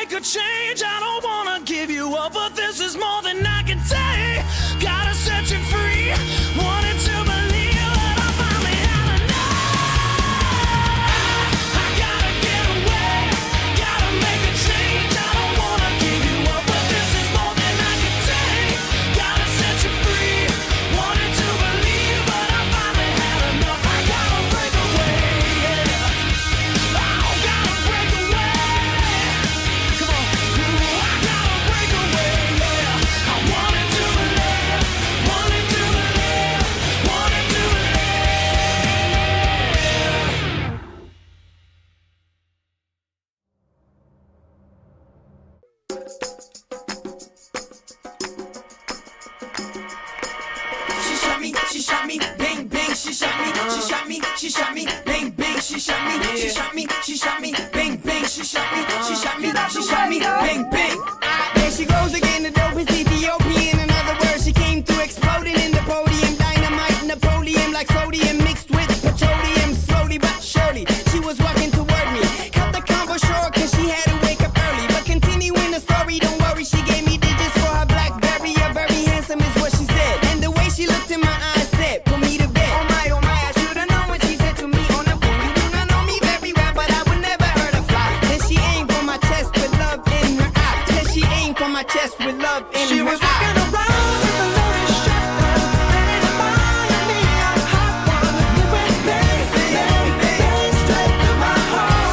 make a change. I don't wanna give you up, but this is more than I can take. Gotta set you free. Wanted to believe, but I finally had enough. I gotta get away. Gotta make a change. I don't wanna give you up, but this is more than I can take. Gotta set you free. Wanted to believe, but I finally had enough. I gotta break away. Yeah. Oh, gotta break away. Come on. I gotta break away. Yeah. I wanted to believe. Wanted to believe. Wanted to She shot me, bang bang, she shot me, she shot me, she shot me, bang bang, she shot me, she shot me, she shot me, bang bang, she shot me, she shot me, she shot me, bang bang. There she goes again, the dope is Ethiopian. In other words, she came through exploding in the podium. Dynamite, Napoleon, like sodium mixed with petroleum. Slowly but surely, she was walking toward me. Cut the combo short, cause she had to wake up early. But continuing the story, don't worry, she gave me digits for her Blackberry. You're very handsome is what she said. And the way she looked in my eyes said, put me to bed. Oh my, I should've known what she said to me on the phone. You do not know me very well, but I would never hurt a fly. Then she aimed for my chest with love in her eye. Then she aimed for my chest with love in She her was eye. walking around with a loaded shotgun, ready to fire me a hot one. It went bang, bang, bang, straight to my heart.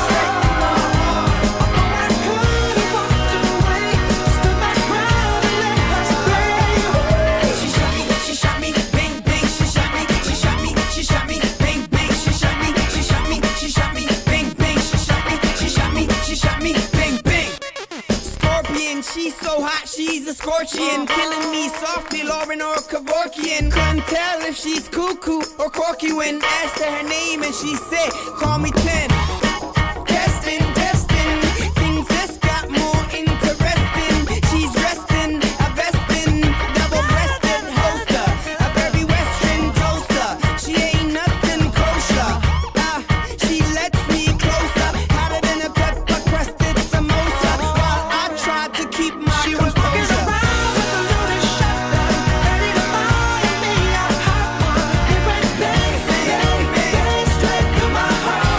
All I could have walked away, stood my ground and let her spray away. She shot me, bang bang, she shot me, she shot me, she shot me, bang bang, she shot me, she shot me, she shot me, bang bang, she shot me, she shot me, she shot me, bang bang. Scorpion, she's so hot, she's a scorpion. Killing me softly, Lauren or Kevorkian. Couldn't tell if she's cuckoo or corky when asked her her name and she said, call me 10. Testing, testing, things just got more interesting. She's resting, a vesting, double-breasted holster, a very western toaster. She ain't nothing kosher. She lets me closer, hotter than a pepper-crusted samosa. While I tried to keep my She was walking composure. around with a loaded shotgun, ready to fire me a hot one. It went bang, bang, bang, straight to my heart.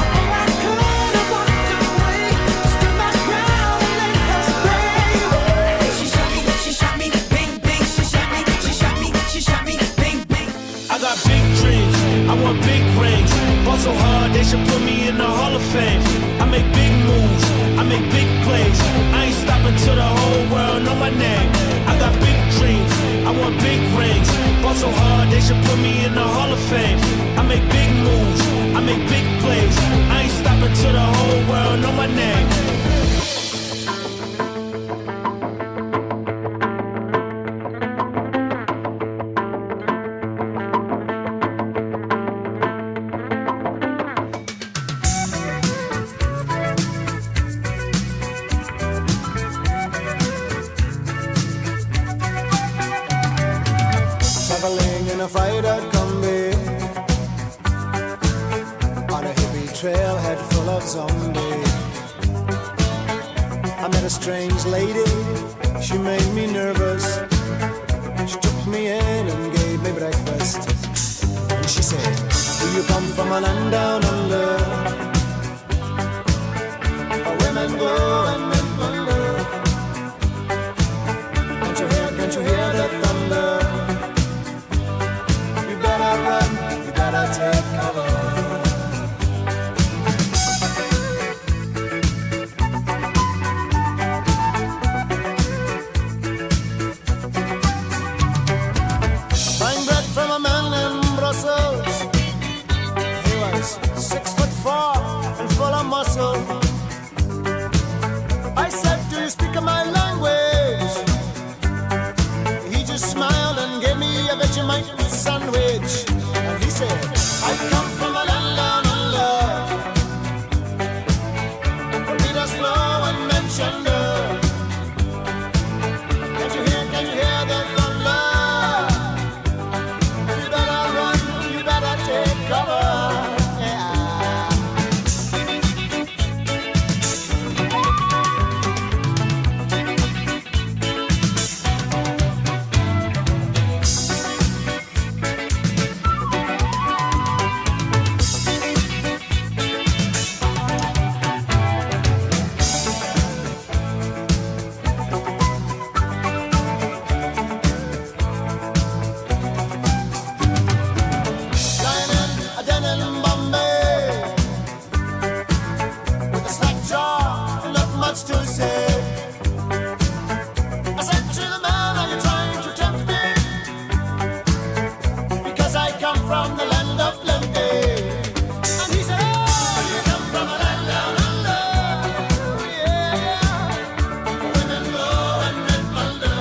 All I could have walked away, stood my ground and let her spray away. She shot me, bang bang, she shot me, she shot me, she shot me, bang bang. I got big dreams, I want big rings. Ball so hard, they should put me in the Hall of Fame. I make big moves, I make big plays. I ain't stopping till the whole world know my name. I got big dreams, I want big rings. Ball so hard, they should put me in the Hall of Fame. I make big moves, I make big plays. I ain't stopping till the whole world know my name. Traveling in a fried-out combi on a hippie trailhead full of zombies. I met a strange lady, she made me nervous. She took me in and gave me breakfast. And she said, do you come from a land down under, where women go and men wonder? Can't you hear the thunder? You better run, you better take cover. Buying bread from a man in Brussels. He was 6'4" and full of muscle. much to say. I said to the man, are you trying to tempt me? Because I come from the land of plenty. And he said, oh, you come from a land down under. Yeah, women blow and men plunder.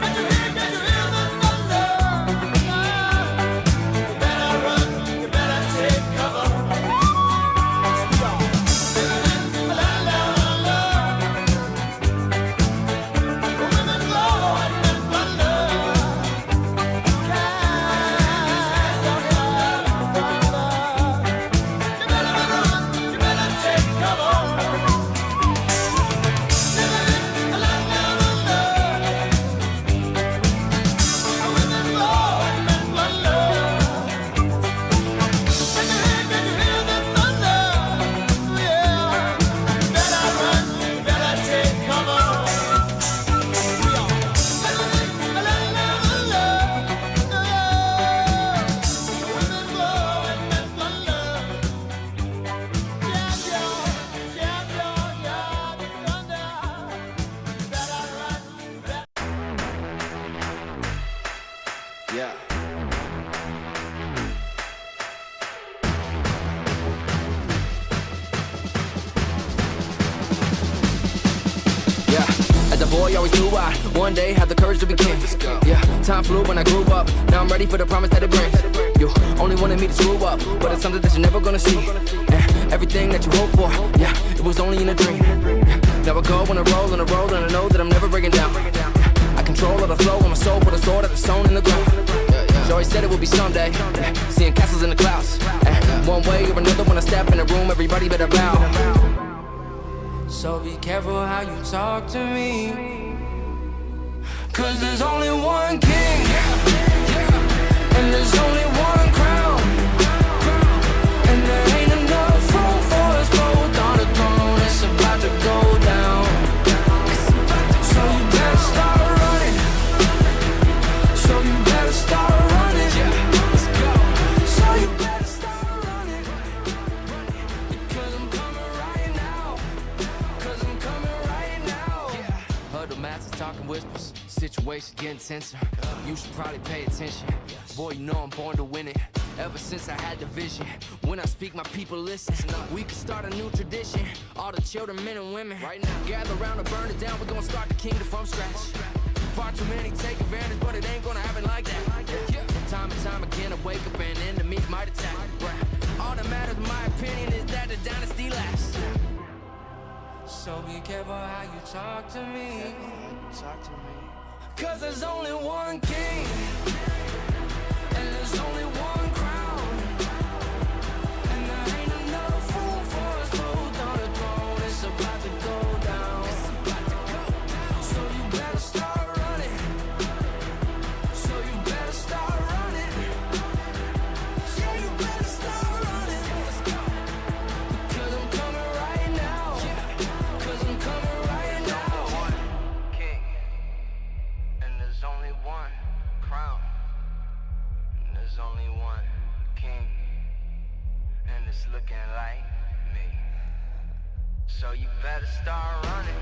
Can you hear the thunder? You better run, you better take cover. Yeah. Yeah, as a boy, always knew I one day had the courage to be king. Yeah, time flew when I grew up. Now I'm ready for the promise that it brings. You only wanted me to screw up, but it's something that you're never gonna see. And everything that you hope for, yeah, it was only in a dream. Yeah, now I go on a roll, and I know that I'm never breaking down. I control all the flow on my soul, put a sword at the stone in the ground. She always said it would be someday, seeing castles in the clouds. One way or another, when I step in the room, everybody better bow. So be careful how you talk to me, 'cause there's only one king, and there's only one crown, and there ain't enough room for us both on the throne. It's about to go down, so you better start running. So you better start running. Let's go. So you better start running, because I'm coming right now. 'Cause I'm coming right now. Heard the masses talking whispers, situation getting tenser. You should probably pay attention. Boy, you know I'm born to win it. Ever since I had the vision, when I speak, my people listen. We can start a new tradition. All the children, men and women, right now, gather around to burn it down. We're gonna start the kingdom from scratch. Far too many take advantage, but it ain't gonna happen like that. Time and time again, I wake up and enemies might attack. All that matters, in my opinion, is that the dynasty lasts. So be careful how you talk to me, 'cause there's only one king, and there's only one crown, and there ain't enough room for us both on the throne. It's about to go down, so you better start running. So you better start running. So you better start running. Because I'm coming right now. Because I'm coming right now. One king, and there's only one crown, and there's only one king, and it's looking like me. So you better start running.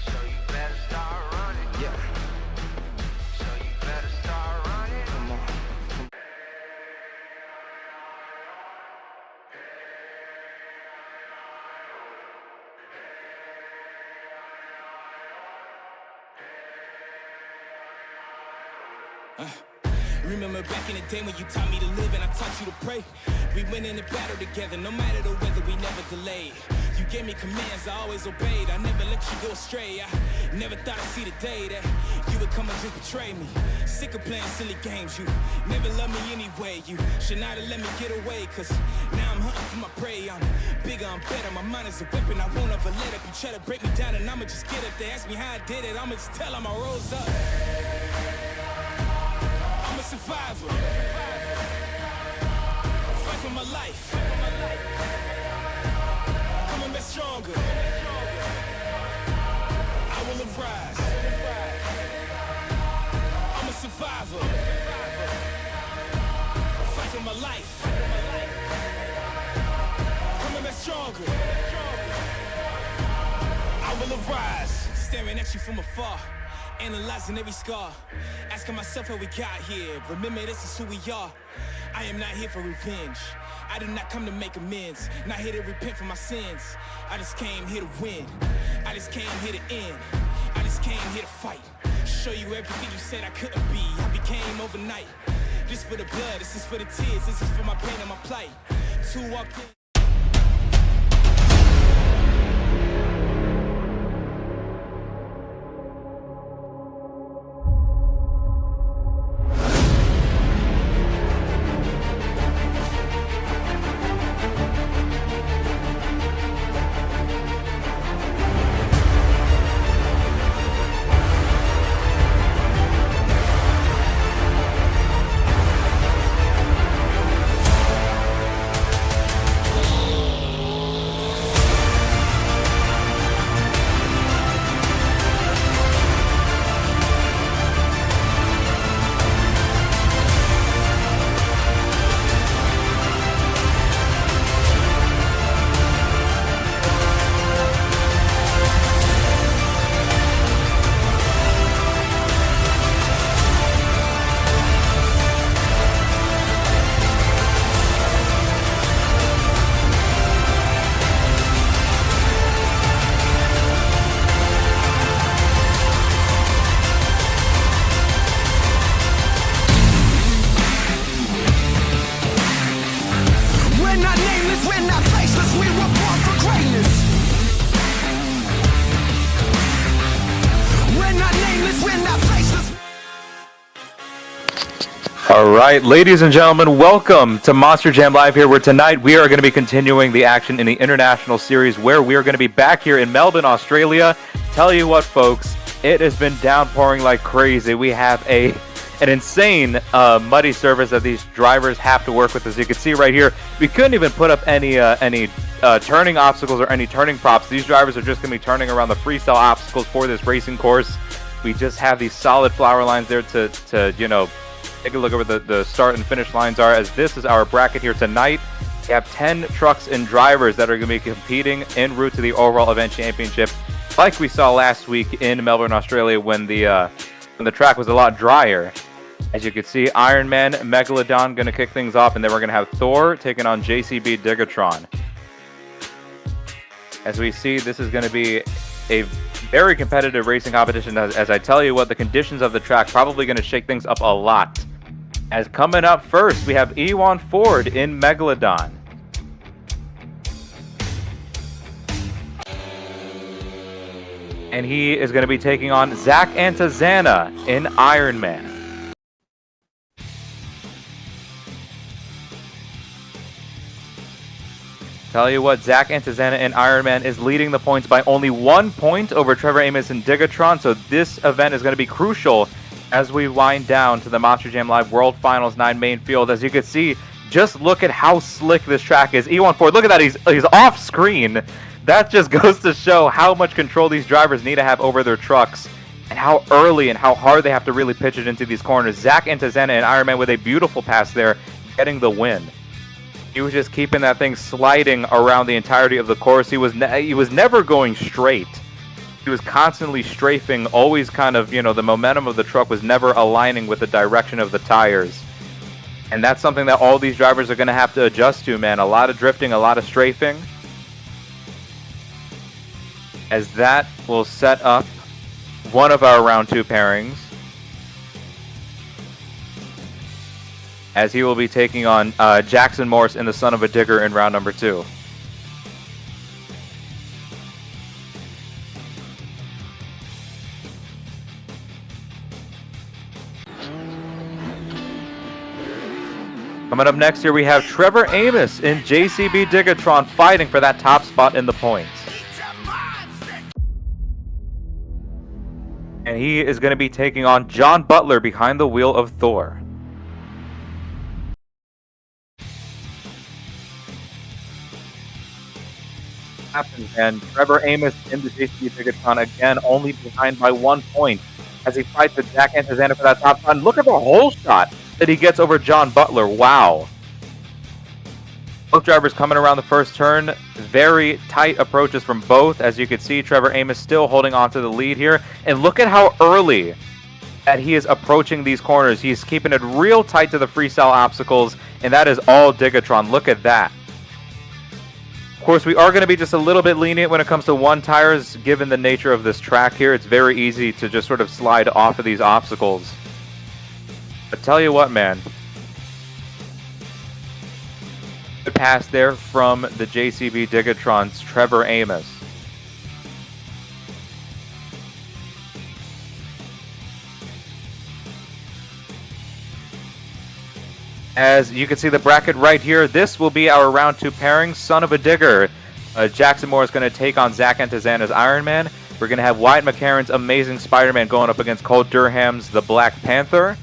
So you better start running. Yeah. So you better start running. Come on. Remember back in the day when you taught me to live and I taught you to pray. We went in the battle together, no matter the weather, we never delayed. You gave me commands, I always obeyed. I never let you go astray. I never thought I'd see the day that you would come and just betray me. Sick of playing silly games, you never loved me anyway. You should not have let me get away, 'cause now I'm hunting for my prey. I'm bigger, I'm better, my mind is a weapon, I won't ever let up. You try to break me down and I'ma just get up. They ask me how I did it, I'ma just tell them I rose up. I'm a survivor. Fight for my life. Coming back stronger. I will arise. I'm a survivor. Fight for my life. Coming back stronger. rise, staring at you from afar, analyzing every scar, asking myself how we got here. Remember, this is who we are. I am not here for revenge. I did not come to make amends. Not here to repent for my sins. I just came here to win. I just came here to end. I just came here to fight. Show you everything you said I couldn't be. I became overnight. This for the blood, this is for the tears, this is for my pain and my plight. Two walked in. All right, ladies and gentlemen, welcome to Monster Jam Live here, where tonight we are going to be continuing the action in the International Series, where we are going to be back here in Melbourne, Australia. Tell you what, folks, it has been downpouring like crazy. We have an insane muddy surface that these drivers have to work with. As you can see right here, we couldn't even put up any turning obstacles or any turning props. These drivers are just going to be turning around the freestyle obstacles for this racing course. We just have these solid flower lines there to you know, take a look at where the start and finish lines are, as this is our bracket here tonight. We have 10 trucks and drivers that are going to be competing en route to the overall event championship, like we saw last week in Melbourne, Australia, when the track was a lot drier. As you can see, Iron Man, Megalodon going to kick things off, and then we're going to have Thor taking on JCB Digatron. As we see, this is going to be a very competitive racing competition. As I tell you what, the conditions of the track probably going to shake things up a lot. As coming up first, we have Ewan Ford in Megalodon. And he is going to be taking on Zach Antazana in Iron Man. Tell you what, Zach Antazana in Iron Man is leading the points by only 1 point over Trevor Amos and Digatron, so this event is going to be crucial as we wind down to the Monster Jam Live World Finals 9 main field. As you can see, just look at how slick this track is. Ewan Ford, look at that, he's off screen. That just goes to show how much control these drivers need to have over their trucks, and how early and how hard they have to really pitch it into these corners. Zach Antazana and Iron Man with a beautiful pass there, getting the win. He was just keeping that thing sliding around the entirety of the course. He was never going straight. He was constantly strafing, always kind of, you know, the momentum of the truck was never aligning with the direction of the tires. And that's something that all these drivers are going to have to adjust to, man. A lot of drifting, a lot of strafing. As that will set up one of our round 2 pairings, as he will be taking on Jackson Morse in the Son of a Digger in round number 2. Coming up next here, we have Trevor Amos in JCB Digatron fighting for that top spot in the points. And he is going to be taking on John Butler behind the wheel of Thor. And Trevor Amos in the JCB Digatron again, only behind by 1 point as he fights with Zach Antazana for that top spot. Look at the hole shot that he gets over John Butler. Wow. Both drivers coming around the first turn. Very tight approaches from both. As you can see, Trevor Amos still holding on to the lead here. And look at how early that he is approaching these corners. He's keeping it real tight to the freestyle obstacles, and that is all Digatron. Look at that. Of course, we are going to be just a little bit lenient when it comes to one tires, given the nature of this track here. It's very easy to just sort of slide off of these obstacles. But tell you what, man. Good pass there from the JCB Digatron's Trevor Amos. As you can see the bracket right here, this will be our round 2 pairing. Son of a Digger. Jackson Moore is going to take on Zach Antizana's Iron Man. We're going to have Wyatt McCarron's Amazing Spider-Man going up against Cole Durham's The Black Panther.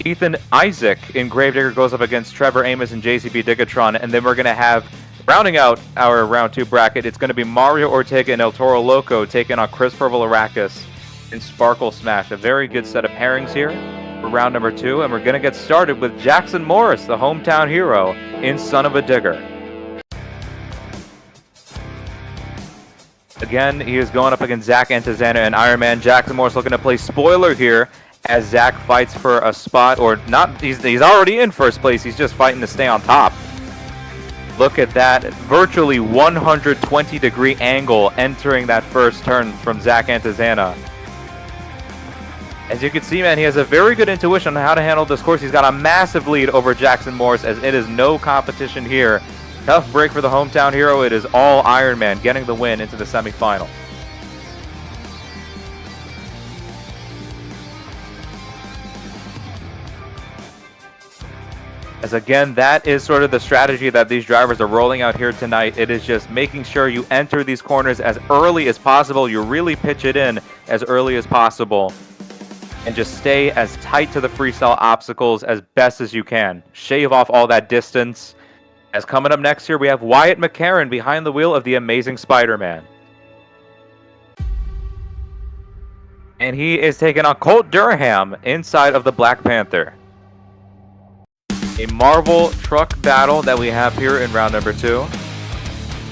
Ethan Isaac in Gravedigger goes up against Trevor Amos and JCB Digatron. And then we're going to have, rounding out our round 2 bracket, it's going to be Mario Ortega and El Toro Loco taking on Chris Purple-Arrakis in Sparkle Smash. A very good set of pairings here for round number 2, and we're going to get started with Jackson Morris, the hometown hero, in Son of a Digger. Again, he is going up against Zach Antizana and Iron Man. Jackson Morris looking to play spoiler here as Zach fights for a spot, or not, he's already in first place, he's just fighting to stay on top. Look at that, virtually 120-degree angle entering that first turn from Zach Antizana. As you can see, man, he has a very good intuition on how to handle this course. He's got a massive lead over Jackson Morris, as it is no competition here. Tough break for the hometown hero. It is all Iron Man getting the win into the semifinal. As again, that is sort of the strategy that these drivers are rolling out here tonight. It is just making sure you enter these corners as early as possible. You really pitch it in as early as possible. And just stay as tight to the freestyle obstacles as best as you can. Shave off all that distance. As coming up next here, we have Wyatt McCarron behind the wheel of the Amazing Spider-Man. And he is taking on Colt Durham inside of the Black Panther. A Marvel truck battle that we have here in round number 2.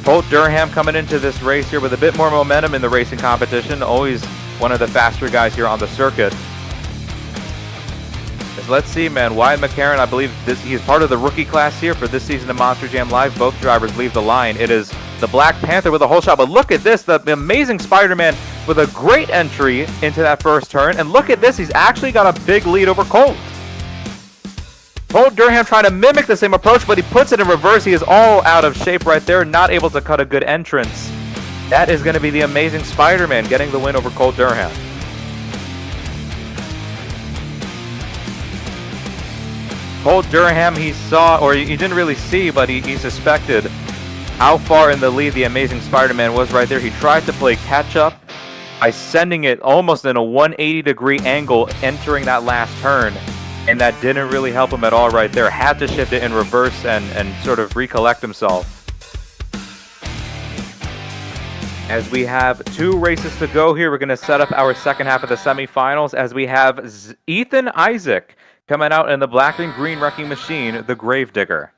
Colt Durham coming into this race here with a bit more momentum in the racing competition. Always one of the faster guys here on the circuit. Let's see, man. Wyatt McCarron, I believe he is part of the rookie class here for this season of Monster Jam Live. Both drivers leave the line. It is the Black Panther with a whole shot. But look at this, the Amazing Spider-Man with a great entry into that first turn. And look at this, he's actually got a big lead over Colt. Colt Durham trying to mimic the same approach, but he puts it in reverse. He is all out of shape right there, not able to cut a good entrance. That is going to be the Amazing Spider-Man getting the win over Colt Durham. Colt Durham, he saw, or he didn't really see, but he suspected how far in the lead the Amazing Spider-Man was right there. He tried to play catch-up by sending it almost in a 180-degree angle entering that last turn, and that didn't really help him at all right there. Had to shift it in reverse and sort of recollect himself. As we have 2 races to go here, we're going to set up our second half of the semifinals as we have Ethan Isaac coming out in the black and green wrecking machine, the Gravedigger.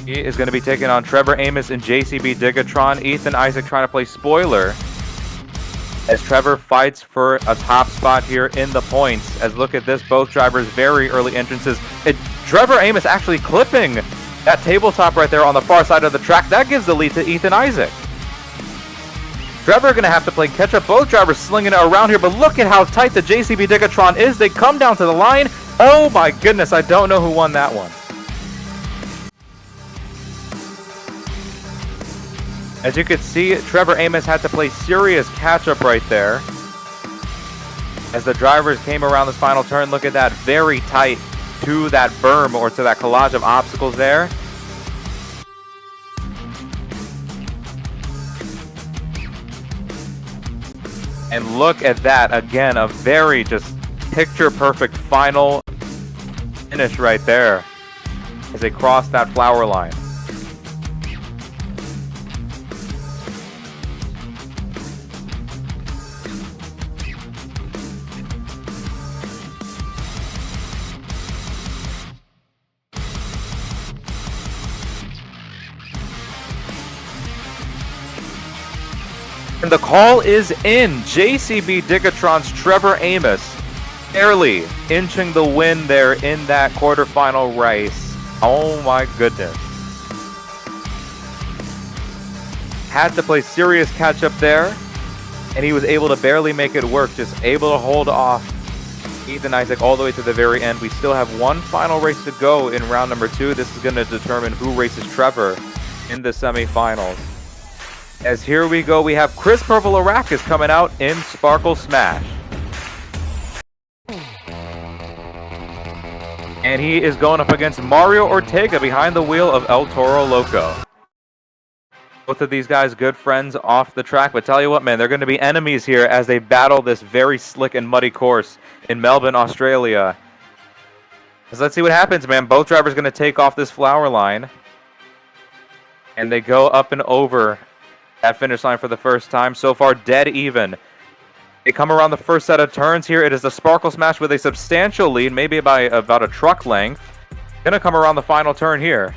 He is going to be taking on Trevor Amos and JCB Digatron. Ethan Isaac trying to play spoiler as Trevor fights for a top spot here in the points. As look at this, both drivers very early entrances. Trevor Amos actually clipping that tabletop right there on the far side of the track. That gives the lead to Ethan Isaac. Trevor going to have to play catch-up. Both drivers slinging it around here, but look at how tight the JCB Digatron is. They come down to the line. Oh my goodness, I don't know who won that one. As you can see, Trevor Amos had to play serious catch-up right there. As the drivers came around this final turn, look at that, very tight to that berm or to that collage of obstacles there. And look at that, again, a very just picture-perfect final finish right there as they cross that flower line. And the call is in. JCB Digatron's Trevor Amos barely inching the win there in that quarterfinal race. Oh my goodness. Had to play serious catch up there, and he was able to barely make it work, just able to hold off Ethan Isaac all the way to the very end. We still have one final race to go in round number 2. This is going to determine who races Trevor in the semifinals. As here we go, we have Chris Purple-Arakis coming out in Sparkle Smash. And he is going up against Mario Ortega behind the wheel of El Toro Loco. Both of these guys good friends off the track, but tell you what, man, they're going to be enemies here as they battle this very slick and muddy course in Melbourne, Australia. So let's see what happens, man. Both drivers going to take off this flower line, and they go up and over that finish line for the first time. So far, dead even. They come around the first set of turns here. It is the Sparkle Smash with a substantial lead, maybe by about a truck length. Going to come around the final turn here.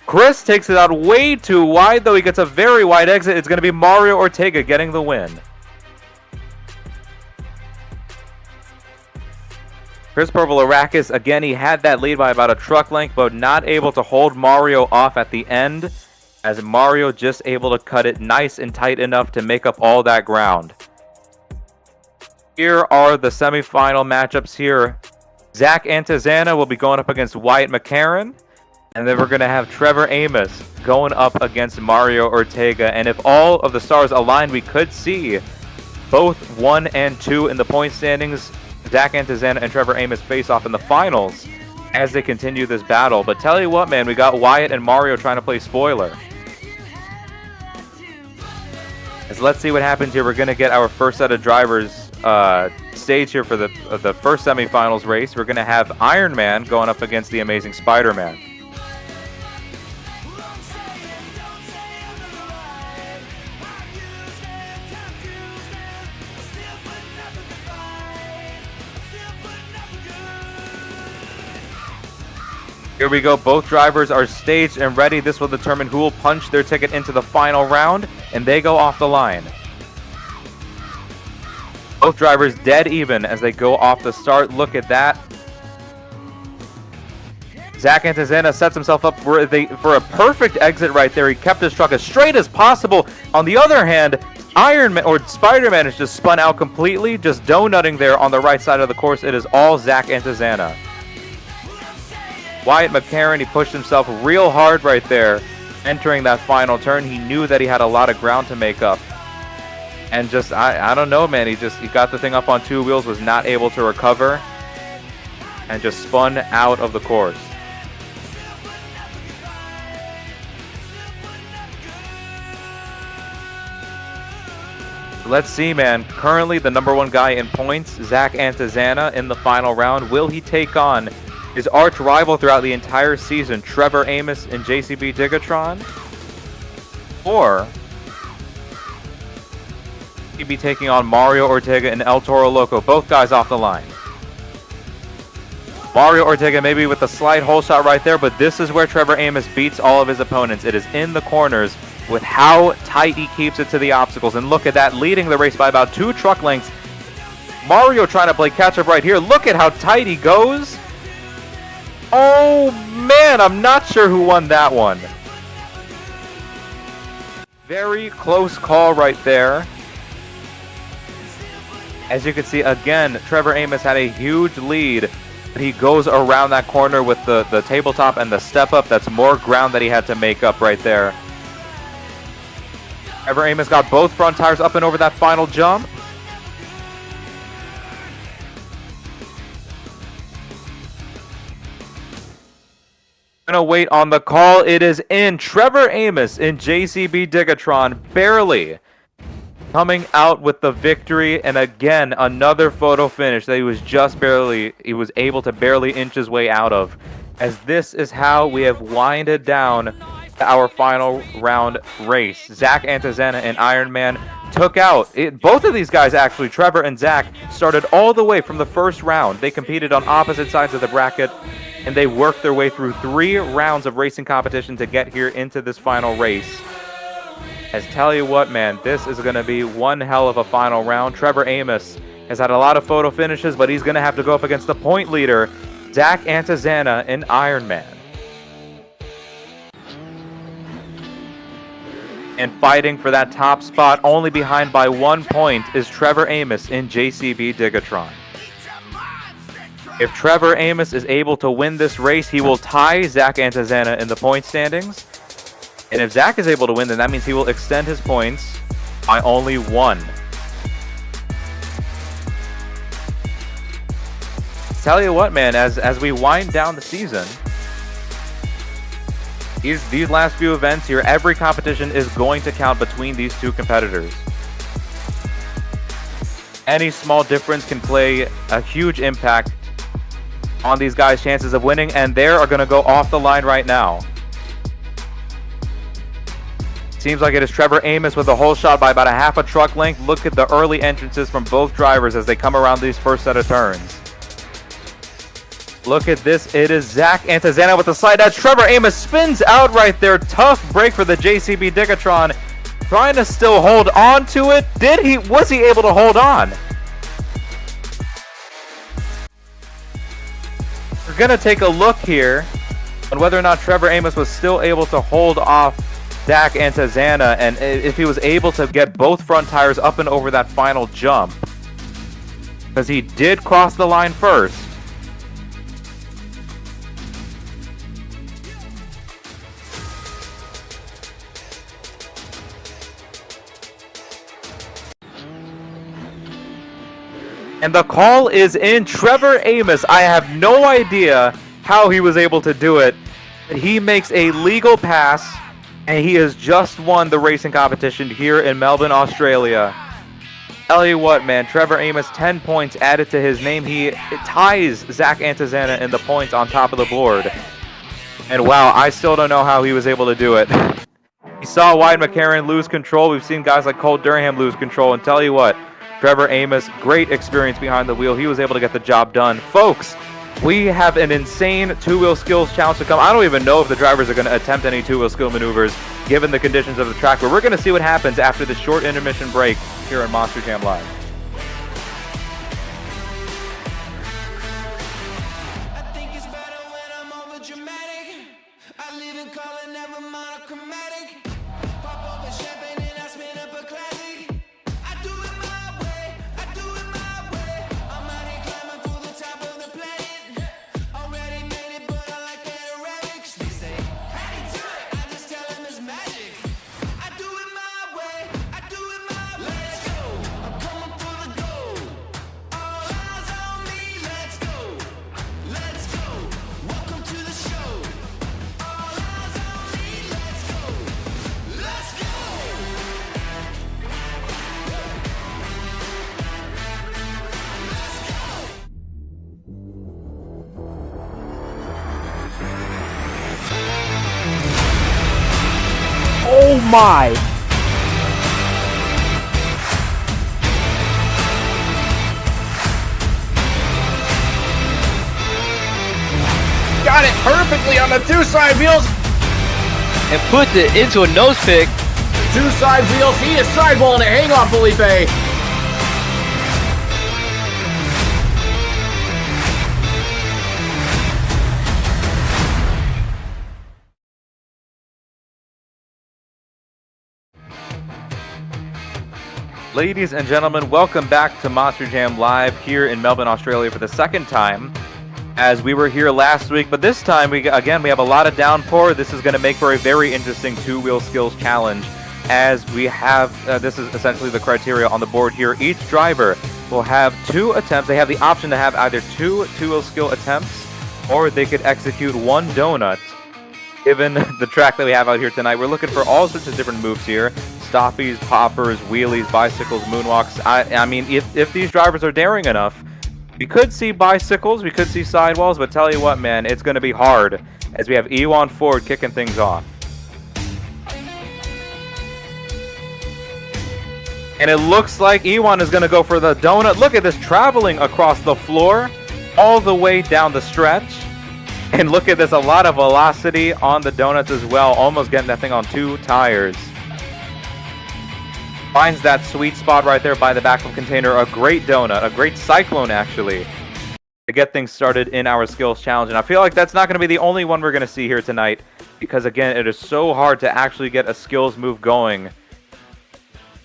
Chris takes it out way too wide, though he gets a very wide exit. It's going to be Mario Ortega getting the win. Chris Purple-Arakis, again, he had that lead by about a truck length, but not able to hold Mario off at the end, as Mario just able to cut it nice and tight enough to make up all that ground. Here are the semifinal matchups here. Zach Antizana will be going up against Wyatt McCarron. And then we're going to have Trevor Amos going up against Mario Ortega. And if all of the stars align, we could see both 1 and 2 in the point standings. Zach Antizana and Trevor Amos face off in the finals as they continue this battle. But tell you what, man, we got Wyatt and Mario trying to play spoiler. So let's see what happens here. We're going to get our first set of drivers stage here for the first semifinals race. We're going to have Iron Man going up against the Amazing Spider-Man. Here we go. Both drivers are staged and ready. This will determine who will punch their ticket into the final round, and they go off the line. Both drivers dead even as they go off the start. Look at that. Zach Antizana sets himself up for a perfect exit right there. He kept his truck as straight as possible. On the other hand, Iron Man or Spider-Man is just spun out completely, just donutting there on the right side of the course. It is all Zach Antizana. Wyatt McCarron, he pushed himself real hard right there, entering that final turn. He knew that he had a lot of ground to make up. And just, I don't know, man. He got the thing up on 2 wheels, was not able to recover, and just spun out of the course. Let's see, man. Currently the number 1 guy in points, Zach Antizana, in the final round. Will he take on his arch rival throughout the entire season, Trevor Amos and JCB Digatron? Or he'd be taking on Mario Ortega and El Toro Loco, both guys off the line. Mario Ortega maybe with a slight hole shot right there, but this is where Trevor Amos beats all of his opponents. It is in the corners with how tight he keeps it to the obstacles. And look at that, leading the race by about 2 truck lengths. Mario trying to play catch up right here. Look at how tight he goes. Oh man, I'm not sure who won that one. Very close call right there. As you can see, again, Trevor Amos had a huge lead. But he goes around that corner with the tabletop and the step up. That's more ground that he had to make up right there. Trevor Amos got both front tires up and over that final jump. Gonna wait on the call. It is in. Trevor Amos in JCB Digatron barely coming out with the victory, and again another photo finish that he was able to barely inch his way out of. As this is how we have winded down our final round race. Zach Antizana and Iron Man took out both of these guys actually. Trevor and Zach started all the way from the first round. They competed on opposite sides of the bracket, and they worked their way through 3 rounds of racing competition to get here into this final race. As tell you what, man, this is going to be one hell of a final round. Trevor Amos has had a lot of photo finishes, but he's going to have to go up against the point leader, Zach Antizana in Ironman. And fighting for that top spot, only behind by 1 point, is Trevor Amos in JCB Digatron. If Trevor Amos is able to win this race, he will tie Zach Antizana in the point standings. And if Zach is able to win, then that means he will extend his points by only 1. Tell you what, man, as we wind down the season, these last few events here, every competition is going to count between these two competitors. Any small difference can play a huge impact on these guys' chances of winning, and they are going to go off the line right now. Seems like it is Trevor Amos with a whole shot by about a half a truck length. Look at the early entrances from both drivers as they come around these first set of turns. Look at this. It is Zach Antizana with the slide edge. Trevor Amos spins out right there. Tough break for the JCB Digatron. Trying to still hold on to it. Was he able to hold on? We're going to take a look here on whether or not Trevor Amos was still able to hold off Zach Antizana, and if he was able to get both front tires up and over that final jump. Because he did cross the line first. And the call is in. Trevor Amos, I have no idea how he was able to do it. He makes a legal pass, and he has just won the racing competition here in Melbourne, Australia. Tell you what, man, Trevor Amos, 10 points added to his name. He ties Zach Antizana in the points on top of the board. And wow, I still don't know how he was able to do it. We saw Wyatt McCarron lose control. We've seen guys like Cole Durham lose control. And tell you what, Trevor Amos, great experience behind the wheel. He was able to get the job done. Folks, we have an insane two-wheel skills challenge to come. I don't even know if the drivers are going to attempt any two-wheel skill maneuvers given the conditions of the track, but we're going to see what happens after the short intermission break here on Monster Jam Live. I think it's better when I'm over dramatic. I live in color, never monochromatic. Pop over champagne and I spin up a classic. I do it my way, I do it my way. I'm out here climbing through the top of the planet. Already made it, but I like the aerobics. They say, how do you do it? I just tell them it's magic. I do it my way, I do it my way. Let's go, I'm coming for the gold. All eyes on me, let's go. Let's go, welcome to the show. All eyes on me, let's go. Let's go. Oh my! Got it perfectly on the two side wheels. And puts it into a nose pick. Two side wheels. He is sidewalling it. Hang on, Felipe. Ladies and gentlemen, welcome back to Monster Jam Live here in Melbourne, Australia for the second time. As we were here last week, but this time we have a lot of downpour. This is going to make for a very interesting two-wheel skills challenge, as we have this is essentially the criteria on the board here. Each driver will have 2 attempts. They have the option to have either two-wheel skill attempts, or they could execute 1 donut. Given the track that we have out here tonight, we're looking for all sorts of different moves here: stoppies, poppers, wheelies, bicycles, moonwalks. I mean, if these drivers are daring enough, we could see bicycles, we could see sidewalls, but tell you what, man, it's going to be hard as we have Ewan Ford kicking things off. And it looks like Ewan is going to go for the donut. Look at this, traveling across the floor all the way down the stretch. And look at this, a lot of velocity on the donuts as well, almost getting that thing on 2 tires. Finds that sweet spot right there by the backflip container. A great donut, a great cyclone actually, to get things started in our skills challenge. And I feel like that's not going to be the only one we're going to see here tonight, because again, it is so hard to actually get a skills move going.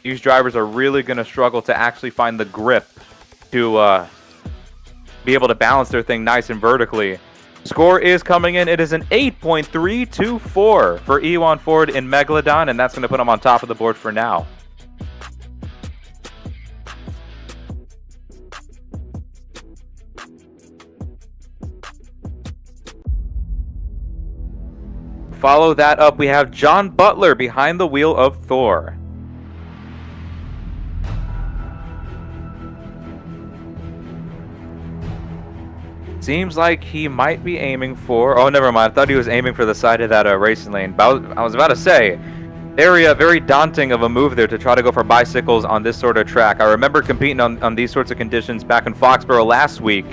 These drivers are really going to struggle to actually find the grip to be able to balance their thing nice and vertically. Score is coming in. It is an 8.324 for Ewan Ford in Megalodon, and that's going to put him on top of the board for now. Follow that up, we have John Butler behind the wheel of Thor. Seems like he might be aiming for... Oh, never mind. I thought he was aiming for the side of that racing lane. But I was about to say, very daunting of a move there to try to go for bicycles on this sort of track. I remember competing on these sorts of conditions back in Foxborough last week.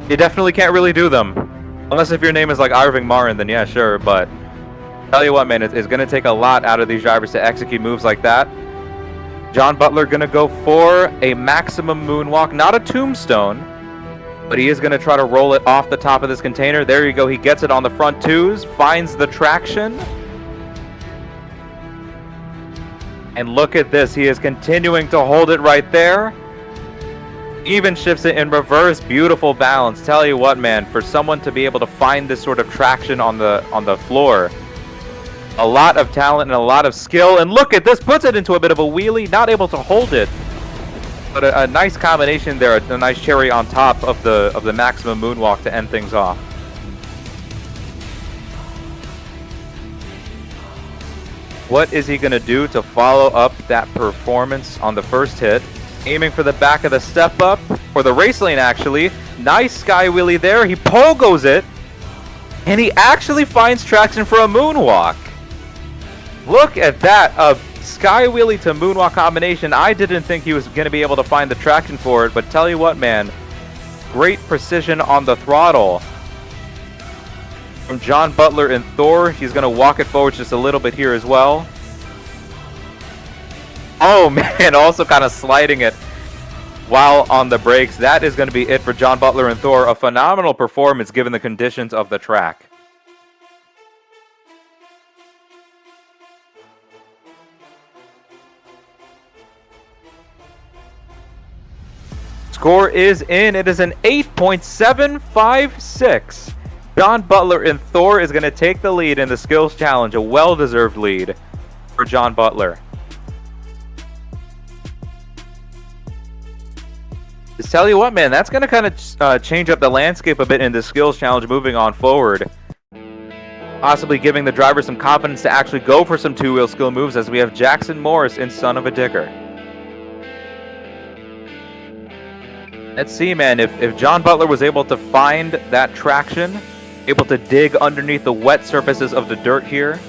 You definitely can't really do them. Unless if your name is like Irving Marin, then yeah, sure. But tell you what, man, it's going to take a lot out of these drivers to execute moves like that. John Butler going to go for a maximum moonwalk, not a tombstone. But he is going to try to roll it off the top of this container. There you go. He gets it on the front twos. Finds the traction. And look at this. He is continuing to hold it right there. Even shifts it in reverse. Beautiful balance. Tell you what, man. For someone to be able to find this sort of traction on the floor, a lot of talent and a lot of skill. And look at this. Puts it into a bit of a wheelie. Not able to hold it. But a nice combination there, a nice cherry on top of the maximum moonwalk to end things off. What is he going to do to follow up that performance on the first hit? Aiming for the back of the step up, or the race lane actually. Nice sky wheelie there, he pogos it, and he actually finds traction for a moonwalk. Look at that, sky wheelie to moonwalk combination. I didn't think he was going to be able to find the traction for it, but tell you what, man, great precision on the throttle from John Butler and Thor. He's going to walk it forward just a little bit here as well. Oh man, also kind of sliding it while on the brakes. That is going to be it for John Butler and Thor. A phenomenal performance given the conditions of the track. Score is in. It is an 8.756. John Butler and Thor is going to take the lead in the skills challenge. A well-deserved lead for John Butler. Just tell you what, man, that's going to kind of change up the landscape a bit in the skills challenge moving on forward. Possibly giving the driver some confidence to actually go for some two-wheel skill moves, as we have Jackson Morris in Son of a Dicker. Let's see, man, if John Butler was able to find that traction, able to dig underneath the wet surfaces of the dirt here,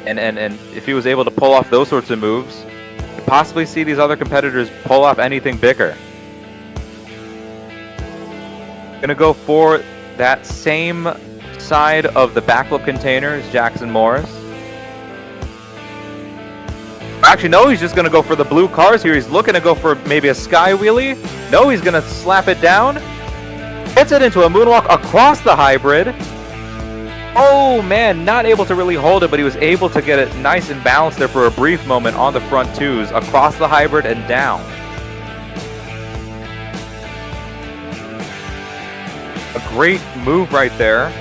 and if he was able to pull off those sorts of moves, you possibly see these other competitors pull off anything bigger. Gonna go for that same side of the backflip container as Jackson Morris. Actually, no, he's just going to go for the blue cars here. He's looking to go for maybe a sky wheelie. No, he's going to slap it down. Hits it into a moonwalk across the hybrid. Oh, man, not able to really hold it, but he was able to get it nice and balanced there for a brief moment on the front twos, across the hybrid and down. A great move right there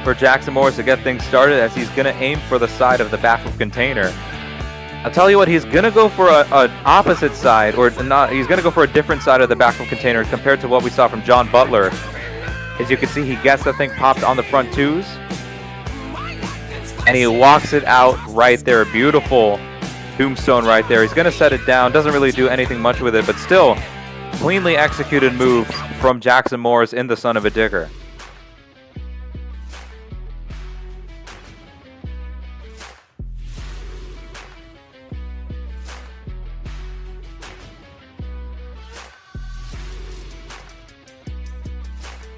for Jackson Morris to get things started, as he's going to aim for the side of the backflip container. I'll tell you what, he's going to go for an opposite side, or not. He's going to go for a different side of the backflip container compared to what we saw from John Butler. As you can see, he gets the thing popped on the front twos, and he walks it out right there. Beautiful tombstone right there. He's going to set it down. Doesn't really do anything much with it, but still, cleanly executed move from Jackson Morris in the Son of a Digger.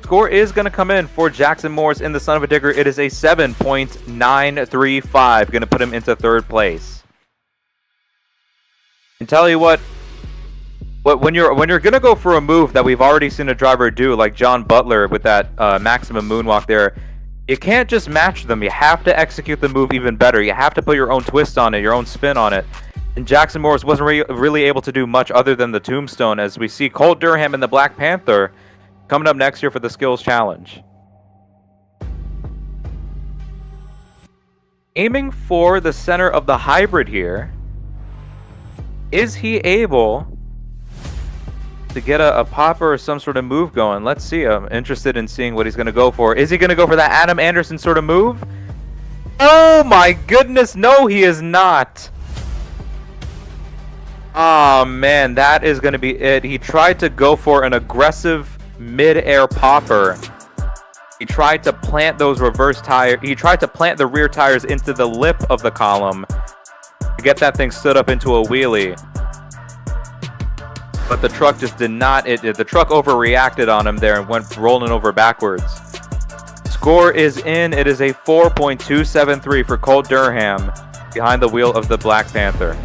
Score is going to come in for Jackson Morris in the Son of a Digger. It is a 7.935. Going to put him into third place. And tell you what, when you're gonna go for a move that we've already seen a driver do, like John Butler with that maximum moonwalk there, you can't just match them. You have to execute the move even better. You have to put your own twist on it, your own spin on it. And Jackson Morris wasn't really able to do much other than the tombstone, as we see Cole Durham and the Black Panther coming up next year for the skills challenge. Aiming for the center of the hybrid here. Is he able to get a popper or some sort of move going? Let's see. I'm interested in seeing what he's going to go for. Is he going to go for that Adam Anderson sort of move? Oh my goodness, no, he is not. Oh man, that is going to be it. He tried to go for an aggressive mid-air popper. He tried to plant those reverse tires. He tried to plant the rear tires into the lip of the column to get that thing stood up into a wheelie. But the truck just did not. The truck overreacted on him there and went rolling over backwards. Score is in. It is a 4.273 for Colt Durham behind the wheel of the Black Panther.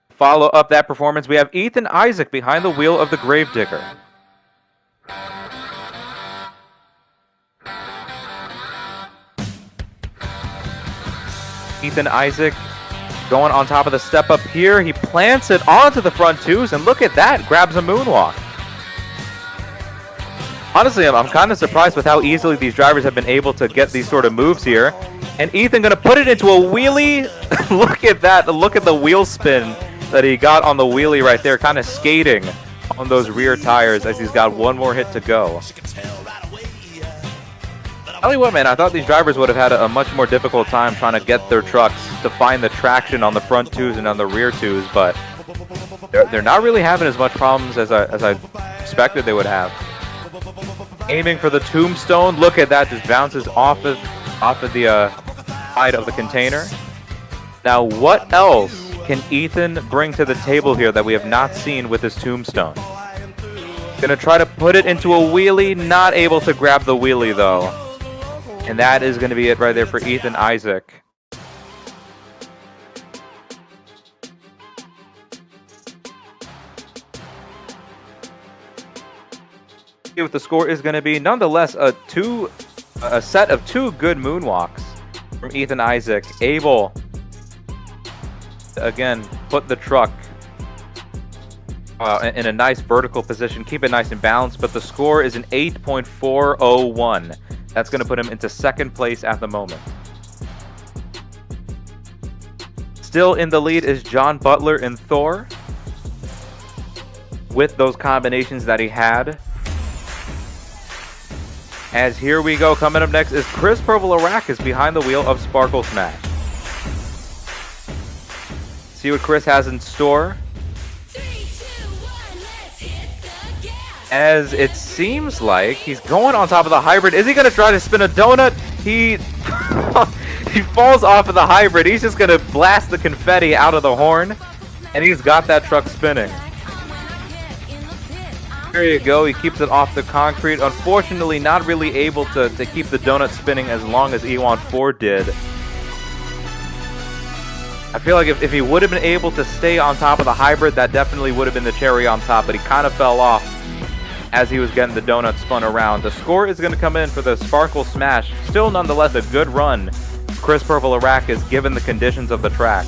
Follow up that performance, we have Ethan Isaac behind the wheel of the Gravedigger. Ethan Isaac going on top of the step up here. He plants it onto the front twos, and look at that, grabs a moonwalk. Honestly, I'm kind of surprised with how easily these drivers have been able to get these sort of moves here. And Ethan going to put it into a wheelie. Look at that. Look at the wheel spin that he got on the wheelie right there, kind of skating on those rear tires as he's got one more hit to go. Tell you what, man, I thought these drivers would have had a much more difficult time trying to get their trucks to find the traction on the front twos and on the rear twos, but they're not really having as much problems as I expected they would have. Aiming for the tombstone. Look at that, just bounces off of the side of the container. Now, what else can Ethan bring to the table here that we have not seen with his tombstone? Gonna try to put it into a wheelie, not able to grab the wheelie though. And that is going to be it right there for Ethan Isaac. See what the score is going to be. Nonetheless, a set of two good moonwalks from Ethan Isaac. Able to, again, put the truck in a nice vertical position. Keep it nice and balanced. But the score is an 8.401. That's going to put him into second place at the moment. Still in the lead is John Butler and Thor, with those combinations that he had. As here we go, coming up next is Chris Purvolarakis behind the wheel of Sparkle Smash. See what Chris has in store. As it seems like he's going on top of the hybrid. Is he going to try to spin a donut? He falls off of the hybrid. He's just going to blast the confetti out of the horn, and he's got that truck spinning. There you go. He keeps it off the concrete. Unfortunately, not really able to keep the donut spinning as long as Ewan Ford did. I feel like if he would have been able to stay on top of the hybrid, that definitely would have been the cherry on top, but he kind of fell off as he was getting the donut spun around. The score is going to come in for the Sparkle Smash. Still, nonetheless, a good run. Chris Purvolarakis, given the conditions of the track.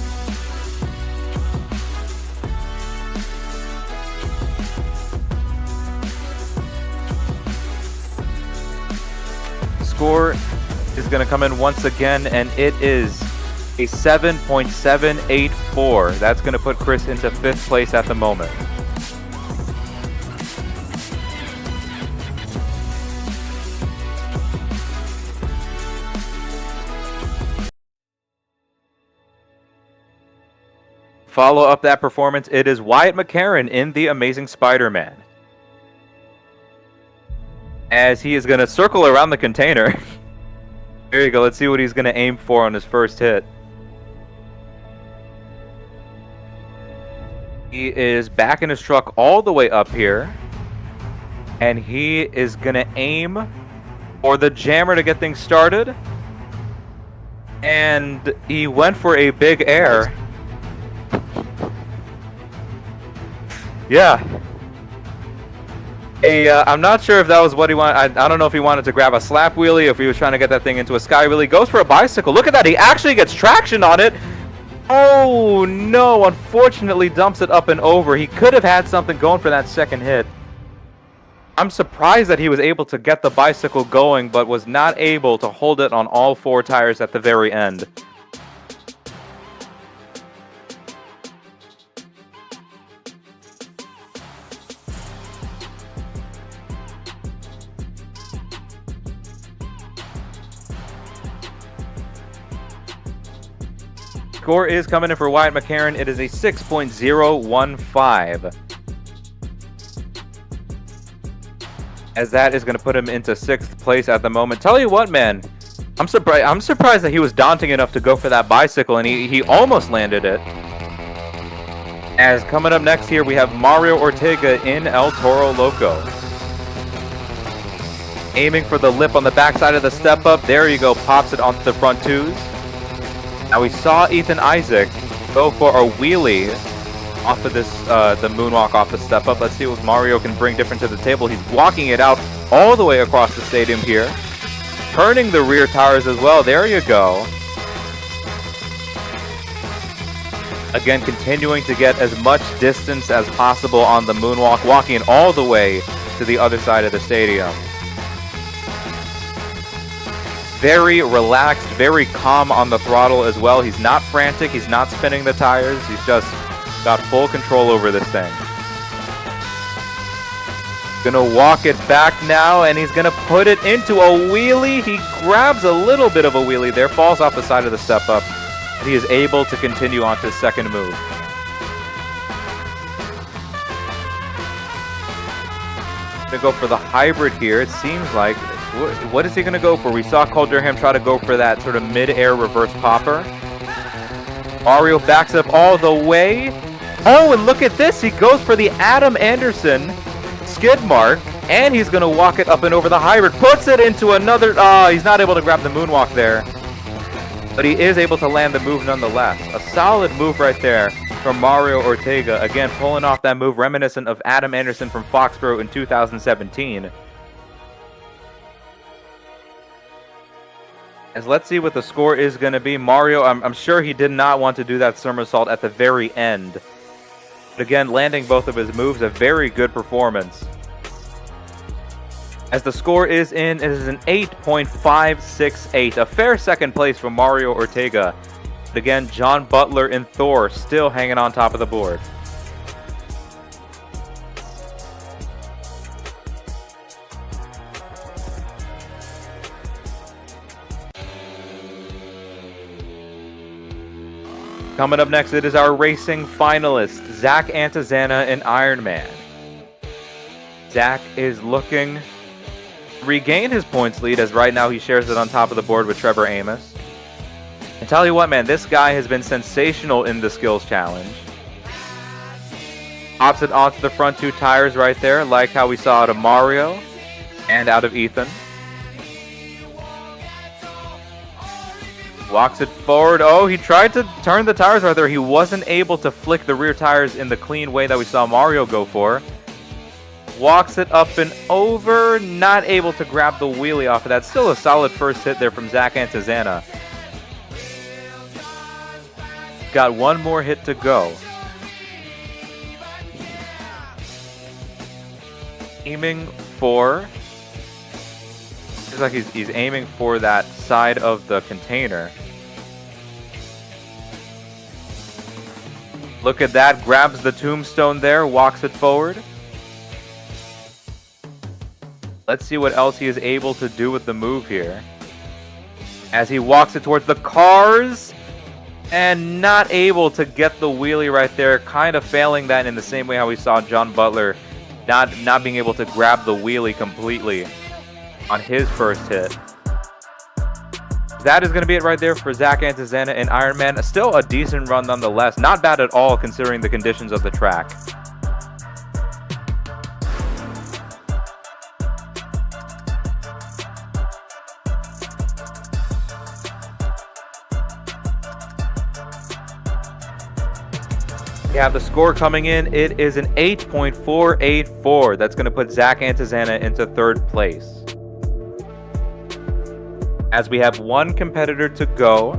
The score is going to come in once again, and it is a 7.784. That's going to put Chris into fifth place at the moment. Follow up that performance, it is Wyatt McCarron in The Amazing Spider-Man. As he is going to circle around the container. There you go, let's see what he's going to aim for on his first hit. He is backing his truck all the way up here. And he is going to aim for the jammer to get things started. And he went for a big air. Yeah. I'm not sure if that was what he wanted. I don't know if he wanted to grab a slap wheelie, if he was trying to get that thing into a sky wheelie. Goes for a bicycle. Look at that. He actually gets traction on it. Oh, no. Unfortunately, dumps it up and over. He could have had something going for that second hit. I'm surprised that he was able to get the bicycle going, but was not able to hold it on all 4 tires at the very end. Score is coming in for Wyatt McCarron. It is a 6.015. As that is going to put him into 6th place at the moment. Tell you what, man, I'm surprised that he was daunting enough to go for that bicycle, and he almost landed it. As coming up next here, we have Mario Ortega in El Toro Loco. Aiming for the lip on the backside of the step up. There you go, pops it onto the front 2s. Now we saw Ethan Isaac go for a wheelie off of this, the moonwalk off the step up. Let's see what Mario can bring different to the table. He's walking it out all the way across the stadium here. Turning the rear tires as well. There you go. Again, continuing to get as much distance as possible on the moonwalk, walking it all the way to the other side of the stadium. Very relaxed, very calm on the throttle as well. He's not frantic. He's not spinning the tires. He's just got full control over this thing. Gonna walk it back now, and he's gonna put it into a wheelie. He grabs a little bit of a wheelie there, falls off the side of the step up, and he is able to continue on to his second move. Gonna go for the hybrid here. It seems like, what is he gonna go for? We saw Cole Durham try to go for that sort of mid-air reverse popper. Mario backs up all the way. Oh, and look at this. He goes for the Adam Anderson skid mark, and he's going to walk it up and over the hybrid. Puts it into another... he's not able to grab the moonwalk there. But he is able to land the move nonetheless. A solid move right there from Mario Ortega. Again, pulling off that move reminiscent of Adam Anderson from Foxborough in 2017. As let's see what the score is going to be. Mario, I'm sure he did not want to do that somersault at the very end. But again, landing both of his moves, a very good performance. As the score is in, it is an 8.568. A fair second place for Mario Ortega. But again, John Butler and Thor still hanging on top of the board. Coming up next, it is our racing finalist, Zach Antizana in Ironman. Zach is looking to regain his points lead, as right now he shares it on top of the board with Trevor Amos. And tell you what, man, this guy has been sensational in the skills challenge. Hops it onto the front 2 tires right there, like how we saw out of Mario and out of Ethan. Walks it forward. Oh, he tried to turn the tires right there. He wasn't able to flick the rear tires in the clean way that we saw Mario go for. Walks it up and over. Not able to grab the wheelie off of that. Still a solid first hit there from Zach Antizana. Got one more hit to go. Aiming for... Looks like he's aiming for that side of the container. Look at that, grabs the tombstone there, walks it forward. Let's see what else he is able to do with the move here. As he walks it towards the cars, and not able to get the wheelie right there, kind of failing that in the same way how we saw John Butler not being able to grab the wheelie completely on his first hit. That is going to be it right there for Zach Antizana and Ironman. Still a decent run nonetheless. Not bad at all considering the conditions of the track. We have the score coming in. It is an 8.484. That's going to put Zach Antizana into third place. As we have one competitor to go.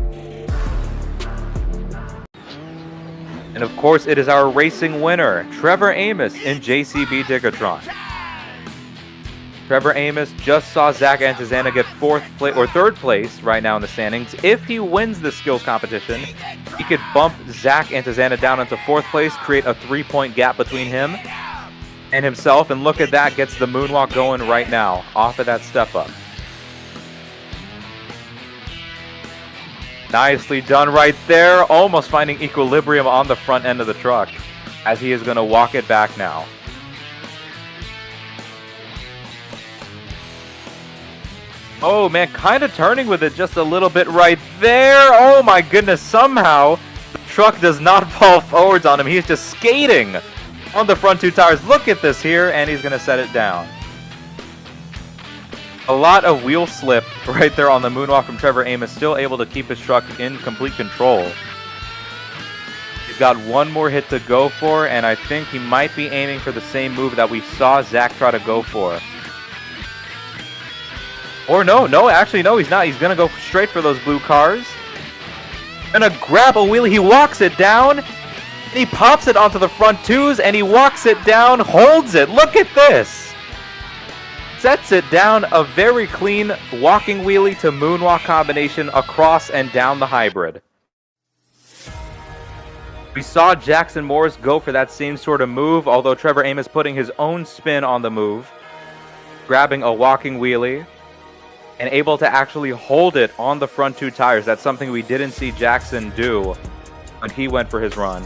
And of course, it is our racing winner, Trevor Amos in JCB Diggatron. Trevor Amos just saw Zach Antizana get third place right now in the standings. If he wins the skills competition, he could bump Zach Antizana down into fourth place, create a 3-point gap between him and himself. And look at that, gets the moonwalk going right now off of that step up. Nicely done right there, almost finding equilibrium on the front end of the truck as he is going to walk it back now. Oh man, kind of turning with it just a little bit right there. Oh my goodness, somehow the truck does not fall forwards on him. He's just skating on the front two tires. Look at this here, and he's going to set it down. A lot of wheel slip right there on the moonwalk from Trevor Amos, still able to keep his truck in complete control. He's got one more hit to go for, and I think he might be aiming for the same move that we saw Zach try to go for. Or actually no, he's not. He's going to go straight for those blue cars. Gonna grab a wheelie, he walks it down, and he pops it onto the front twos, and he walks it down, holds it. Look at this! Sets it down, a very clean walking wheelie to moonwalk combination across and down the hybrid. We saw Jackson Morris go for that same sort of move, although Trevor Amos putting his own spin on the move, grabbing a walking wheelie, and able to actually hold it on the front two tires. That's something we didn't see Jackson do when he went for his run.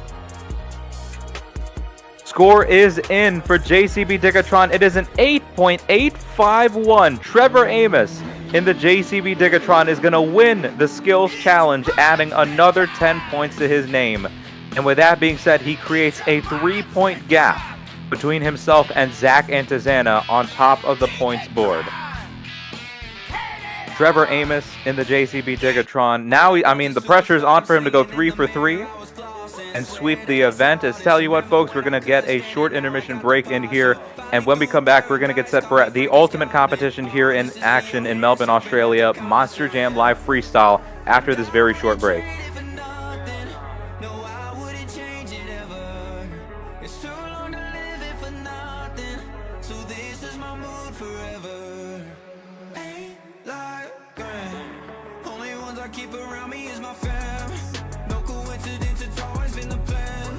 Score is in for JCB Diggatron. It is an 8.851. Trevor Amos in the JCB Diggatron is going to win the skills challenge, adding another 10 points to his name. And with that being said, he creates a 3-point gap between himself and Zach Antizana on top of the points board. Trevor Amos in the JCB Diggatron. Now, the pressure is on for him to go 3 for 3 and sweep the event. As tell you what, folks, we're going to get a short intermission break in here. And when we come back, we're going to get set for the ultimate competition here in action in Melbourne, Australia, Monster Jam Live Freestyle, after this very short break. Keep around me is my fam. No coincidence, it's always been the plan.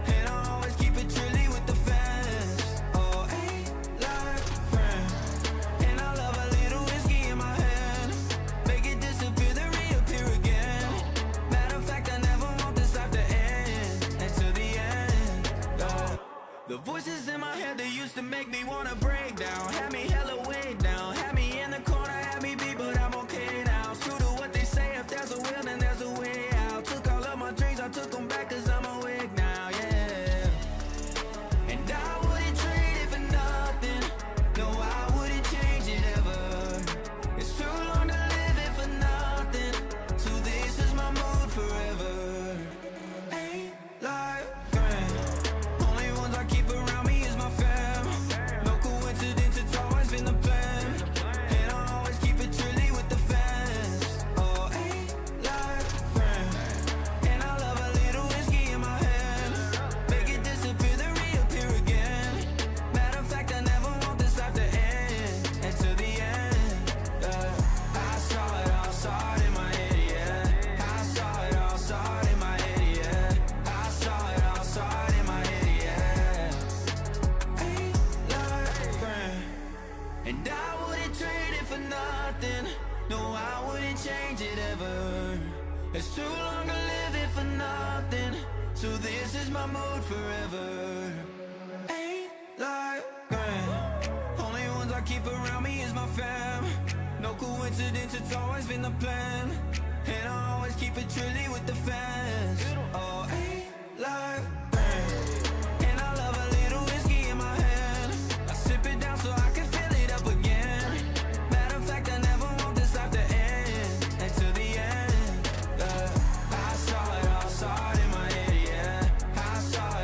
And I always keep it trilly with the fans. Oh, ain't like friend. And I love a little whiskey in my hand. Make it disappear, then reappear again. Matter of fact, I never want this life to end. Until the end. The voices in my head, they used to make me wanna break down. Had me hella way down. Had me in the corner, had me beat, but I'm okay now. True to what they say, if there's a will, then there's a way out. Took all of my dreams, I took them back, cause I'm awake now, yeah. And I wouldn't trade it for nothing. No, I wouldn't change it ever. It's too long to live it for nothing. So this is my mood forever. Ain't like grand. Only ones I keep around me is my fam. No coincidence, it's always been the plan. And I always keep it trilly with the fans. Oh, ain't like friend. And I love a little whiskey in my hand. Make it disappear, then reappear again. Matter of fact, I never want this life to end. Until the end, I saw it all, saw it in my head, yeah. I saw it all, saw it in my head, yeah. I saw it all, saw it in my head, yeah. Ain't like friend. And I wouldn't trade it for nothing. No, I wouldn't change it ever. It's too long to live it for nothing. So this is my mood forever. Ain't like grand. Only ones I keep around me is my fam. No coincidence, it's always been the plan. And I always keep it trilly with the fans. Oh, ain't like grand. And I love a little whiskey in my hand. I sip it down so I can fill it up again. Matter of fact, I never want this life to end. Until the end, I saw it all, saw it in my head, yeah. I saw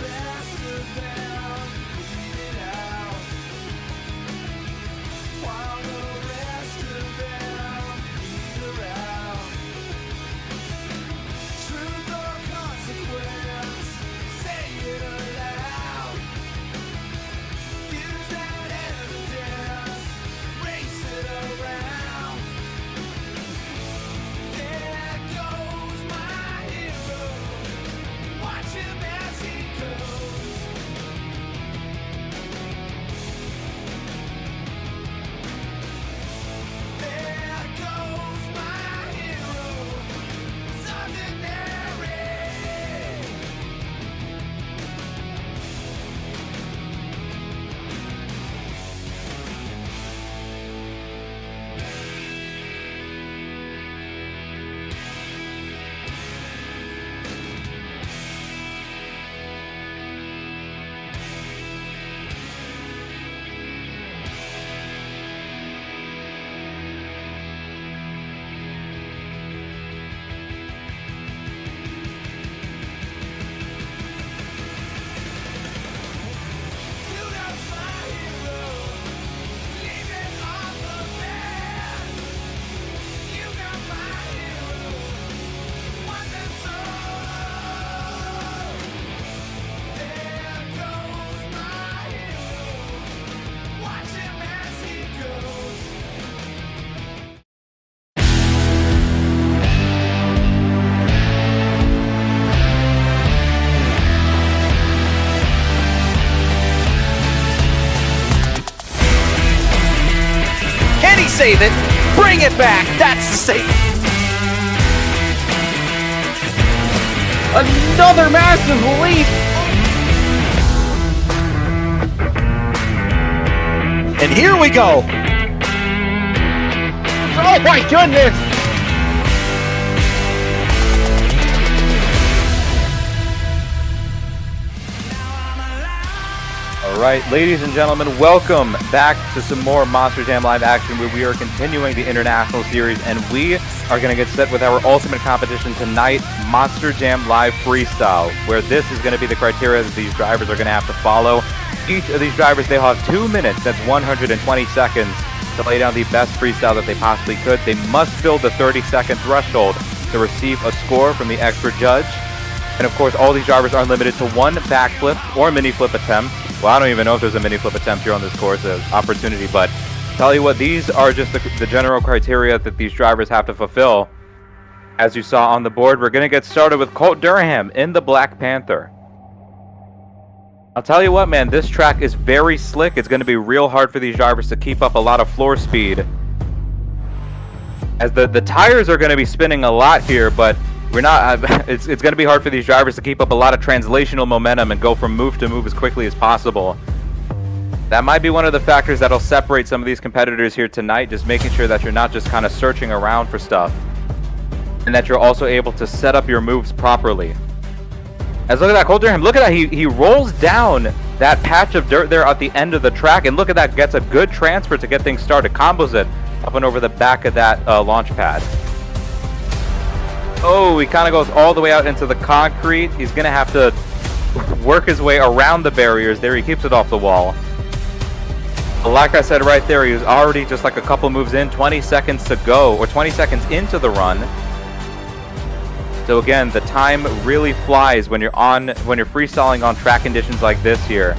best of them bleeding out, while the rest of them bleed around. Truth or consequence, say it aloud. Use that evidence, race it around. There goes my hero, watch him as he goes. There goes my hero, it's ordinary. Kudos my hero, leaving all the best. You got my hero, one that's all. There goes my hero, watch him as he goes. Can he save it? Bring it back. That's the save. Another massive leap. And here we go. Oh my goodness. All right, ladies and gentlemen, welcome back to some more Monster Jam Live action where we are continuing the International Series, and we are going to get set with our ultimate competition tonight, Monster Jam Live Freestyle, where this is going to be the criteria that these drivers are going to have to follow. Each of these drivers, they'll have 2 minutes, that's 120 seconds, to lay down the best freestyle that they possibly could. They must fill the 30-second threshold to receive a score from the expert judge. And of course, all these drivers are limited to one backflip or mini flip attempt. Well, I don't even know if there's a mini flip attempt here on this course, an opportunity, but tell you what, these are just the general criteria that these drivers have to fulfill. As you saw on the board, we're going to get started with Colt Durham in the Black Panther. I'll tell you what, man, this track is very slick. It's going to be real hard for these drivers to keep up a lot of floor speed, as the tires are going to be spinning a lot here, but we're not. It's going to be hard for these drivers to keep up a lot of translational momentum and go from move to move as quickly as possible. That might be one of the factors that'll separate some of these competitors here tonight, just making sure that you're not just kind of searching around for stuff, and that you're also able to set up your moves properly. As look at that, Colt Durham, look at that, he rolls down that patch of dirt there at the end of the track, and look at that, gets a good transfer to get things started, combos it up and over the back of that launch pad. Oh, he kind of goes all the way out into the concrete. He's going to have to work his way around the barriers there. He keeps it off the wall. But like I said right there, he was already just like a couple moves in, 20 seconds to go, or 20 seconds into the run. So again, the time really flies when you're freestyling on track conditions like this here.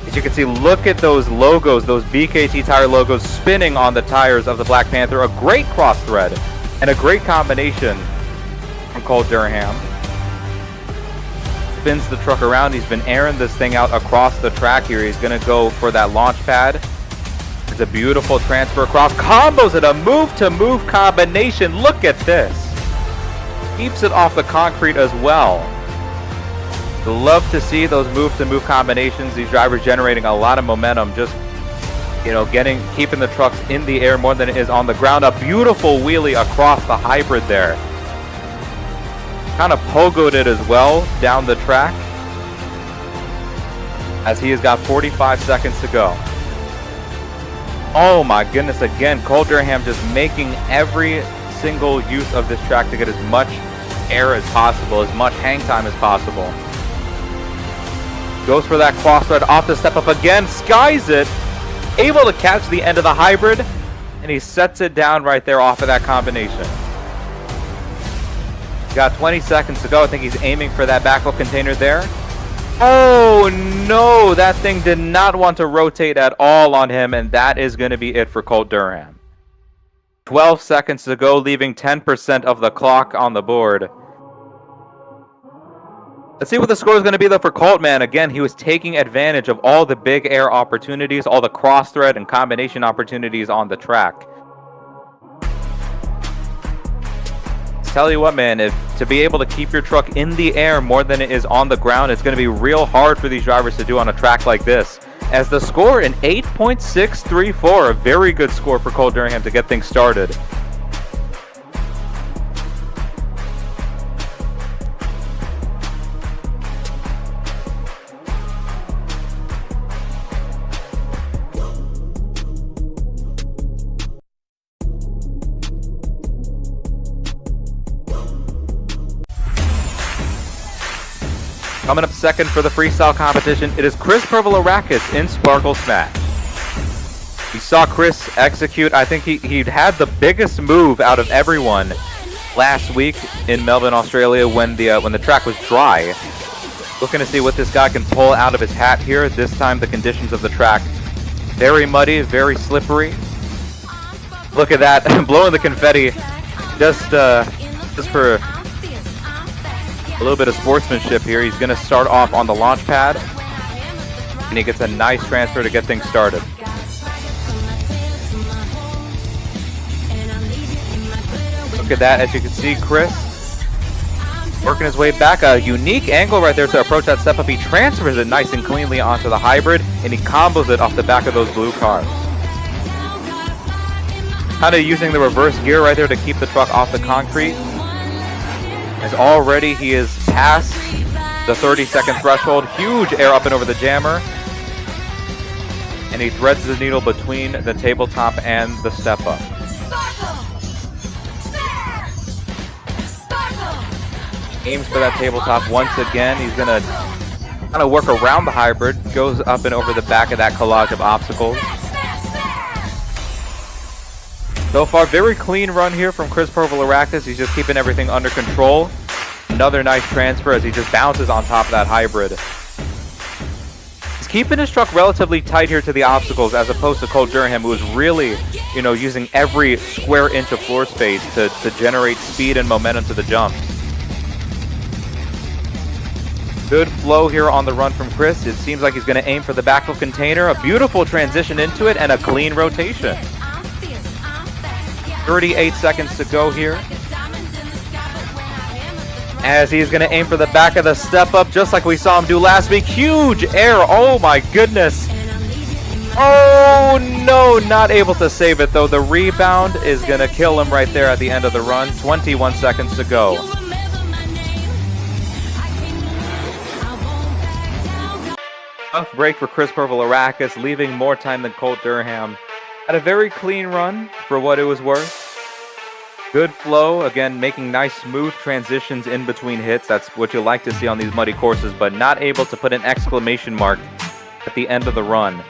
As you can see, look at those logos, those BKT tire logos spinning on the tires of the Black Panther. A great cross thread and a great combination from Colt Durham. Spins the truck around. He's been airing this thing out across the track here. He's going to go for that launch pad. It's a beautiful transfer across. Combos it, a move-to-move combination. Look at this. Keeps it off the concrete as well. Love to see those move-to-move combinations. These drivers generating a lot of momentum. Just, you know, keeping the trucks in the air more than it is on the ground. A beautiful wheelie across the hybrid there. Kind of pogoed it as well down the track, as he has got 45 seconds to go. Oh my goodness, again, Colt Durham just making every single use of this track to get as much air as possible, as much hang time as possible. Goes for that cross thread off the step up again, skies it, able to catch the end of the hybrid, and he sets it down right there off of that combination. Got 20 seconds to go. I think he's aiming for that backflip container there. Oh no, that thing did not want to rotate at all on him, and that is going to be it for Colt Durham. 12 seconds to go, leaving 10% of the clock on the board. Let's see what the score is going to be though for Colt, man. Again, he was taking advantage of all the big air opportunities, all the cross thread and combination opportunities on the track. Tell you what, man, if to be able to keep your truck in the air more than it is on the ground, it's going to be real hard for these drivers to do on a track like this. As the score, an 8.634, a very good score for Colt Durham to get things started. Coming up second for the freestyle competition, it is Chris Pervolarakis in Sparkle Smash. We saw Chris execute. I think he'd had the biggest move out of everyone last week in Melbourne, Australia, when the track was dry. Looking to see what this guy can pull out of his hat here. This time the conditions of the track very muddy, very slippery. Look at that, blowing the confetti just for a little bit of sportsmanship here. He's going to start off on the launch pad, and he gets a nice transfer to get things started. Look at that. As you can see, Chris working his way back. A unique angle right there to approach that step up. He transfers it nice and cleanly onto the hybrid, and he combos it off the back of those blue cars. Kind of using the reverse gear right there to keep the truck off the concrete. As already he is past the 30-second threshold. Huge air up and over the jammer. And he threads the needle between the tabletop and the step up. Aims for that tabletop once again. He's going to kind of work around the hybrid. Goes up and over the back of that collage of obstacles. So far, very clean run here from Chris Pervolarakis. He's just keeping everything under control. Another nice transfer as he just bounces on top of that hybrid. He's keeping his truck relatively tight here to the obstacles, as opposed to Colt Durham, who is really, using every square inch of floor space to generate speed and momentum to the jumps. Good flow here on the run from Chris. It seems like he's going to aim for the backflip container. A beautiful transition into it and a clean rotation. 38 seconds to go here. As he's going to aim for the back of the step up, just like we saw him do last week. Huge air. Oh my goodness. Oh no, not able to save it though. The rebound is going to kill him right there at the end of the run. 21 seconds to go. Tough break for Chris Pervolarakis, leaving more time than Colt Durham. Had a very clean run for what it was worth. Good flow, again, making nice smooth transitions in between hits. That's what you like to see on these muddy courses, but not able to put an exclamation mark at the end of the run.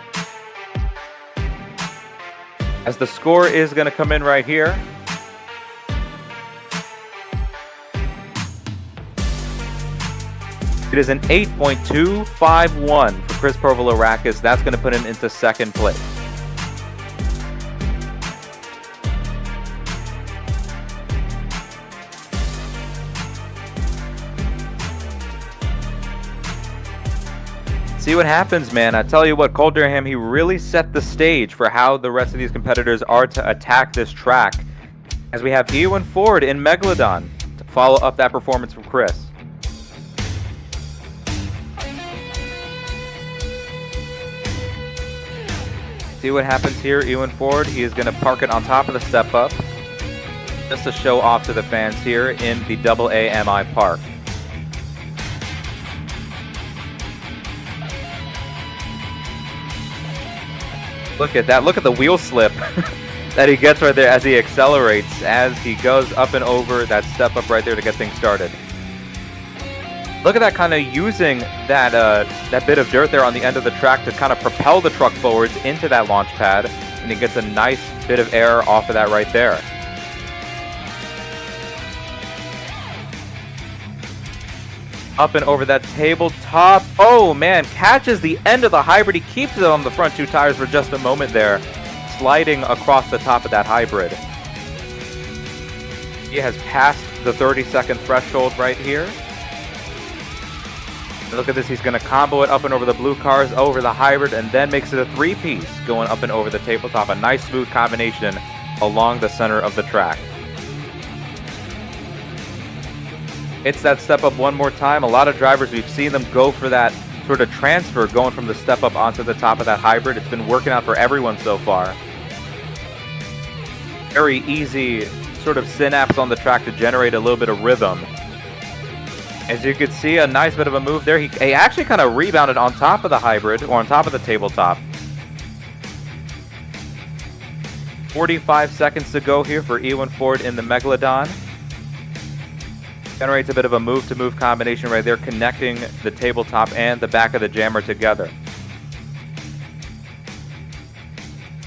As the score is going to come in right here. It is an 8.251 for Chris Pervolarakis. That's going to put him into second place. See what happens, man. I tell you what, Colt Durham, he really set the stage for how the rest of these competitors are to attack this track. As we have Ewan Ford in Megalodon to follow up that performance from Chris. See what happens here, Ewan Ford. He is going to park it on top of the step up just to show off to the fans here in the AA-MI Park. Look at that. Look at the wheel slip that he gets right there as he accelerates, as he goes up and over that step up right there to get things started. Look at that, kind of using that bit of dirt there on the end of the track to kind of propel the truck forwards into that launch pad, and he gets a nice bit of air off of that right there. Up and over that tabletop. Oh man, catches the end of the hybrid. He keeps it on the front two tires for just a moment there, sliding across the top of that hybrid. He has passed the 30-second threshold right here. Look at this, he's going to combo it up and over the blue cars, over the hybrid, and then makes it a three-piece going up and over the tabletop. A nice smooth combination along the center of the track. It's that step up one more time. A lot of drivers, we've seen them go for that sort of transfer going from the step up onto the top of that hybrid. It's been working out for everyone so far. Very easy sort of synapse on the track to generate a little bit of rhythm. As you can see, a nice bit of a move there. He actually kind of rebounded on top of the hybrid, or on top of the tabletop. 45 seconds to go here for Ewan Ford in the Megalodon. Generates a bit of a move-to-move combination right there, connecting the tabletop and the back of the jammer together.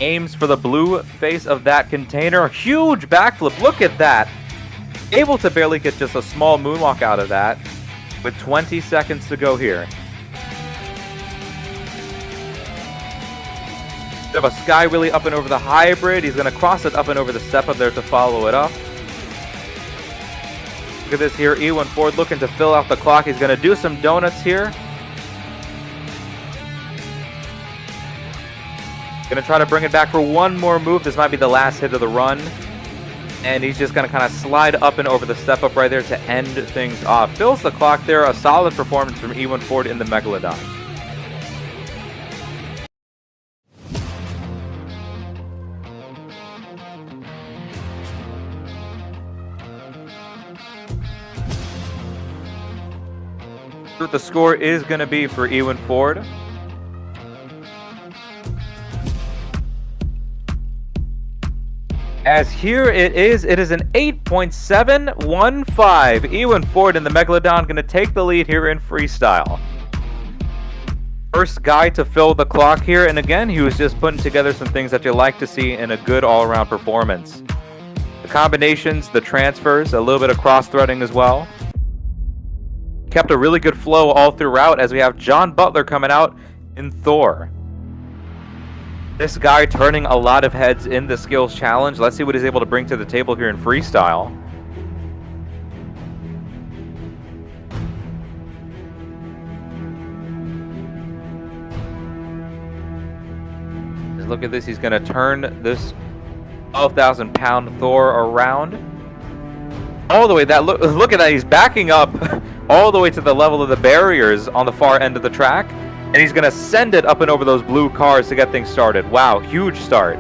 Aims for the blue face of that container. Huge backflip. Look at that. Able to barely get just a small moonwalk out of that with 20 seconds to go here. Bit of a sky wheelie up and over the hybrid. He's going to cross it up and over the step up there to follow it up. Look at this here. Ewan Ford looking to fill out the clock. He's going to do some donuts here. Going to try to bring it back for one more move. This might be the last hit of the run. And he's just going to kind of slide up and over the step up right there to end things off. Fills the clock there. A solid performance from Ewan Ford in the Megalodon. What the score is going to be for Ewan Ford. As here it is an 8.715. Ewan Ford in the Megalodon going to take the lead here in freestyle. First guy to fill the clock here, and again, he was just putting together some things that you like to see in a good all-around performance. The combinations, the transfers, a little bit of cross-threading as well. Kept a really good flow all throughout as we have John Butler coming out in Thor. This guy turning a lot of heads in the skills challenge. Let's see what he's able to bring to the table here in freestyle. Just look at this. He's going to turn this 12,000-pound Thor around. All the way. Look at that. He's backing up all the way to the level of the barriers on the far end of the track. And he's going to send it up and over those blue cars to get things started. Wow, huge start.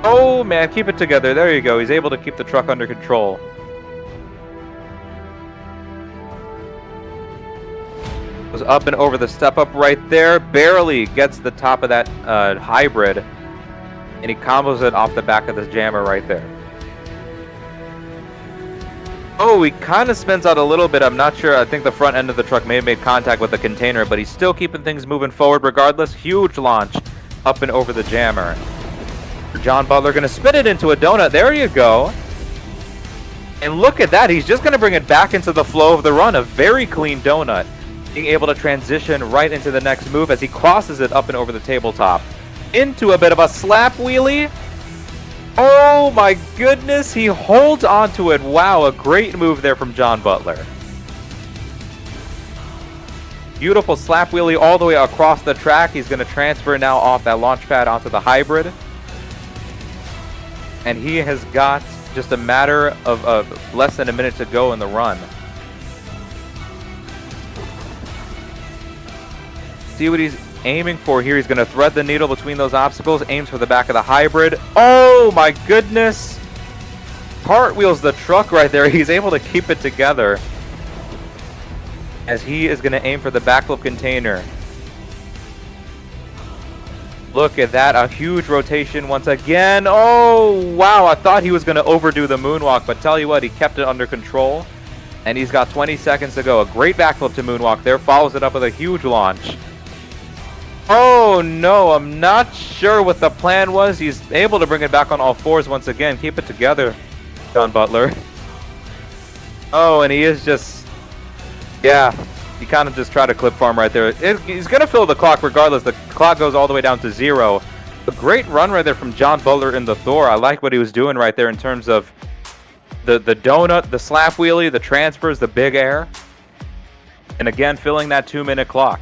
Oh, man, keep it together. There you go. He's able to keep the truck under control. Goes up and over the step up right there. Barely gets the top of that hybrid. And he combos it off the back of the jammer right there. Oh, he kind of spins out a little bit. I'm not sure. I think the front end of the truck may have made contact with the container, but he's still keeping things moving forward regardless. Huge launch up and over the jammer. John Butler going to spin it into a donut. There you go. And look at that. He's just going to bring it back into the flow of the run. A very clean donut. Being able to transition right into the next move as he crosses it up and over the tabletop. Into a bit of a slap wheelie. Oh my goodness, he holds onto it. Wow, a great move there from John Butler. Beautiful slap wheelie all the way across the track. He's going to transfer now off that launch pad onto the hybrid. And he has got just a matter of less than a minute to go in the run. See what he's aiming for here. He's going to thread the needle between those obstacles. Aims for the back of the hybrid. Oh my goodness. Cartwheels the truck right there. He's able to keep it together as he is going to aim for the backflip container. Look at that. A huge rotation once again. Oh wow. I thought he was going to overdo the moonwalk, but tell you what, he kept it under control And he's got 20 seconds to go. A great backflip to moonwalk there. Follows it up with a huge launch. Oh no, I'm not sure what the plan was. He's able to bring it back on all fours once again. Keep it together, John Butler. Oh, and he is just... Yeah, he kind of just tried to clip farm right there. He's going to fill the clock regardless. The clock goes all the way down to 0. A great run right there from John Butler in the Thor. I like what he was doing right there in terms of the donut, the slap wheelie, the transfers, the big air. And again, filling that 2-minute clock.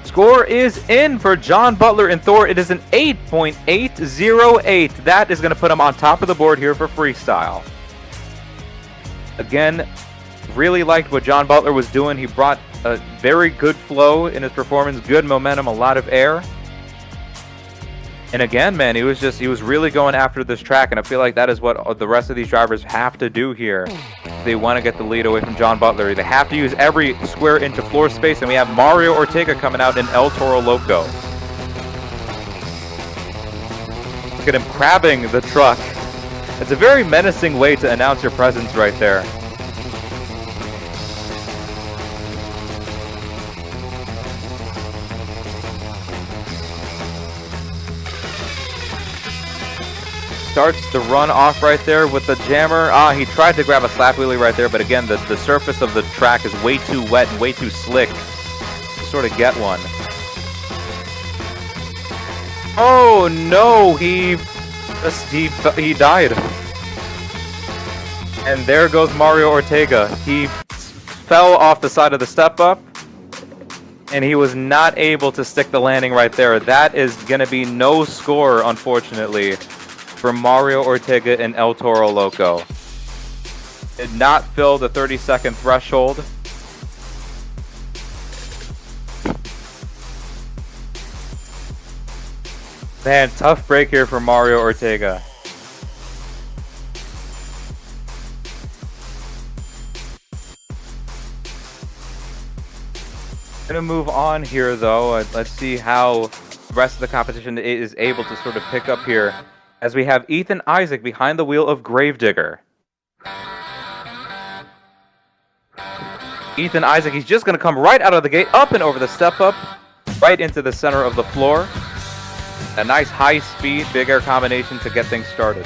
Score is in for John Butler and Thor. It is an 8.808. That is going to put him on top of the board here for freestyle. Again, really liked what John Butler was doing. He brought a very good flow in his performance, good momentum, a lot of air. And again, man, he was really going after this track, and I feel like that is what the rest of these drivers have to do here if they want to get the lead away from John Butler. They have to use every square inch of floor space, and we have Mario Ortega coming out in El Toro Loco. Look at him crabbing the truck. It's a very menacing way to announce your presence right there. Starts to run off right there with the jammer. He tried to grab a slap wheelie right there, but again, the surface of the track is way too wet and way too slick to sort of get one. Oh no, he died. And there goes Mario Ortega. He fell off the side of the step up, and he was not able to stick the landing right there. That is going to be no score, unfortunately, for Mario Ortega in El Toro Loco. Did not fill the 30-second threshold. Man, tough break here for Mario Ortega. Gonna move on here though. Let's see how the rest of the competition is able to sort of pick up here, as we have Ethan Isaac behind the wheel of Gravedigger. Ethan Isaac, he's just going to come right out of the gate, up and over the step up, right into the center of the floor. A nice high-speed, big air combination to get things started.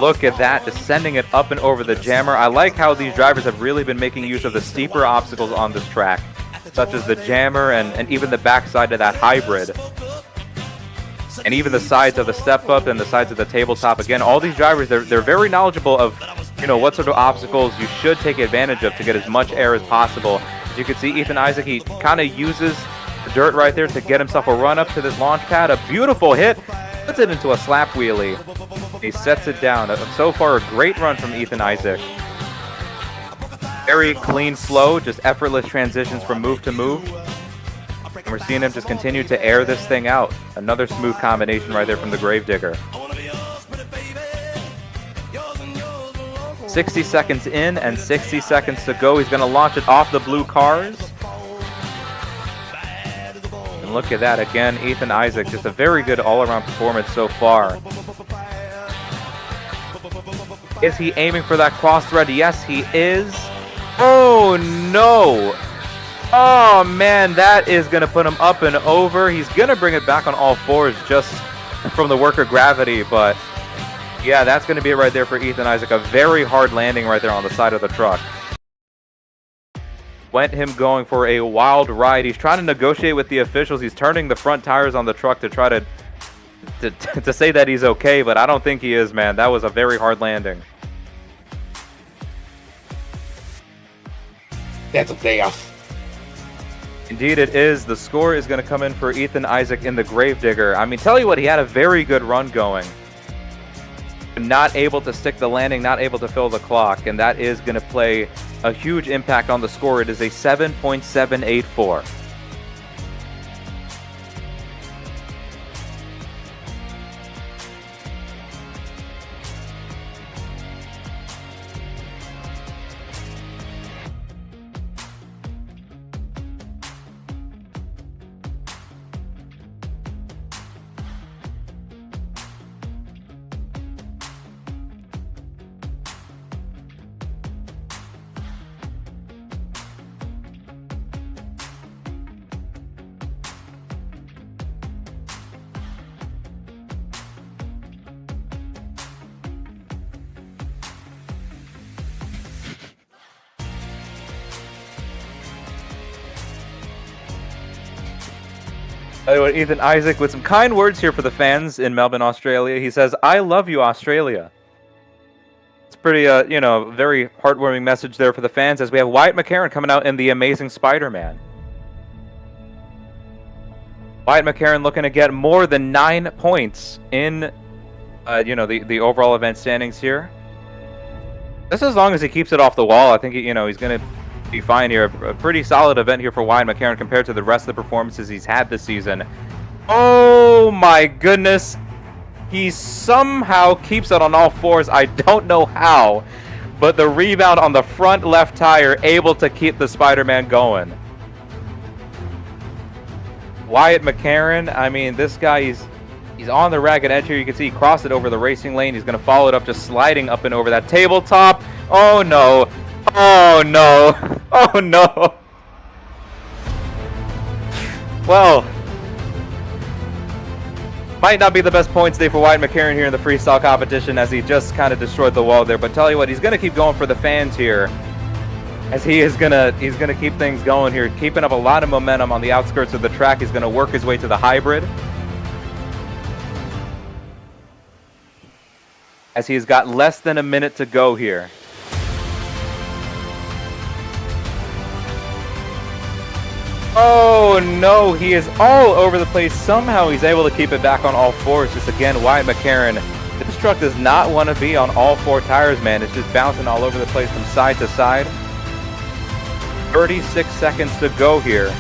Look at that, just sending it up and over the jammer. I like how these drivers have really been making use of the steeper obstacles on this track, such as the jammer and even the backside of that hybrid. And even the sides of the step-up and the sides of the tabletop. Again, all these drivers, they're very knowledgeable of, what sort of obstacles you should take advantage of to get as much air as possible. As you can see, Ethan Isaac, he kind of uses the dirt right there to get himself a run up to this launch pad. A beautiful hit. Puts it into a slap wheelie. He sets it down. So far, a great run from Ethan Isaac. Very clean flow, just effortless transitions from move to move. And we're seeing him just continue to air this thing out. Another smooth combination right there from the Gravedigger. 60 seconds in and 60 seconds to go. He's going to launch it off the blue cars. And look at that again. Ethan Isaac, just a very good all-around performance so far. Is he aiming for that cross thread? Yes, he is. Oh, no. Oh, man, that is going to put him up and over. He's going to bring it back on all fours just from the work of gravity, but yeah, that's going to be it right there for Ethan Isaac. A very hard landing right there on the side of the truck. Went him going for a wild ride. He's trying to negotiate with the officials. He's turning the front tires on the truck to try to say that he's okay, but I don't think he is, man. That was a very hard landing. That's a payoff. Indeed it is. The score is going to come in for Ethan Isaac in the Gravedigger. I mean, tell you what, he had a very good run going. Not able to stick the landing, not able to fill the clock, and that is going to play a huge impact on the score. It is a 7.784. Anyway, Ethan Isaac with some kind words here for the fans in Melbourne, Australia. He says, "I love you, Australia." It's pretty, very heartwarming message there for the fans as we have Wyatt McCarron coming out in The Amazing Spider-Man. Wyatt McCarron looking to get more than 9 points in, the overall event standings here. Just as long as he keeps it off the wall, I think, he's going to be fine here. A pretty solid event here for Wyatt McCarron compared to the rest of the performances he's had this season. Oh my goodness. He somehow keeps it on all fours. I don't know how, but the rebound on the front left tire able to keep the Spider-Man going. Wyatt McCarron, I mean, this guy, he's on the ragged edge here. You can see he crossed it over the racing lane. He's going to follow it up, just sliding up and over that tabletop. Oh no. Oh no. Oh no. Well, might not be the best points day for Wyatt McCarron here in the freestyle competition as he just kind of destroyed the wall there. But tell you what, he's going to keep going for the fans here, as he's gonna keep things going here, keeping up a lot of momentum on the outskirts of the track. He's going to work his way to the hybrid, as he's got less than a minute to go here. Oh no, he is all over the place. Somehow he's able to keep it back on all fours. Just again, Wyatt McCarron, this truck does not want to be on all four tires, man. It's just bouncing all over the place from side to side. 36 seconds to go here.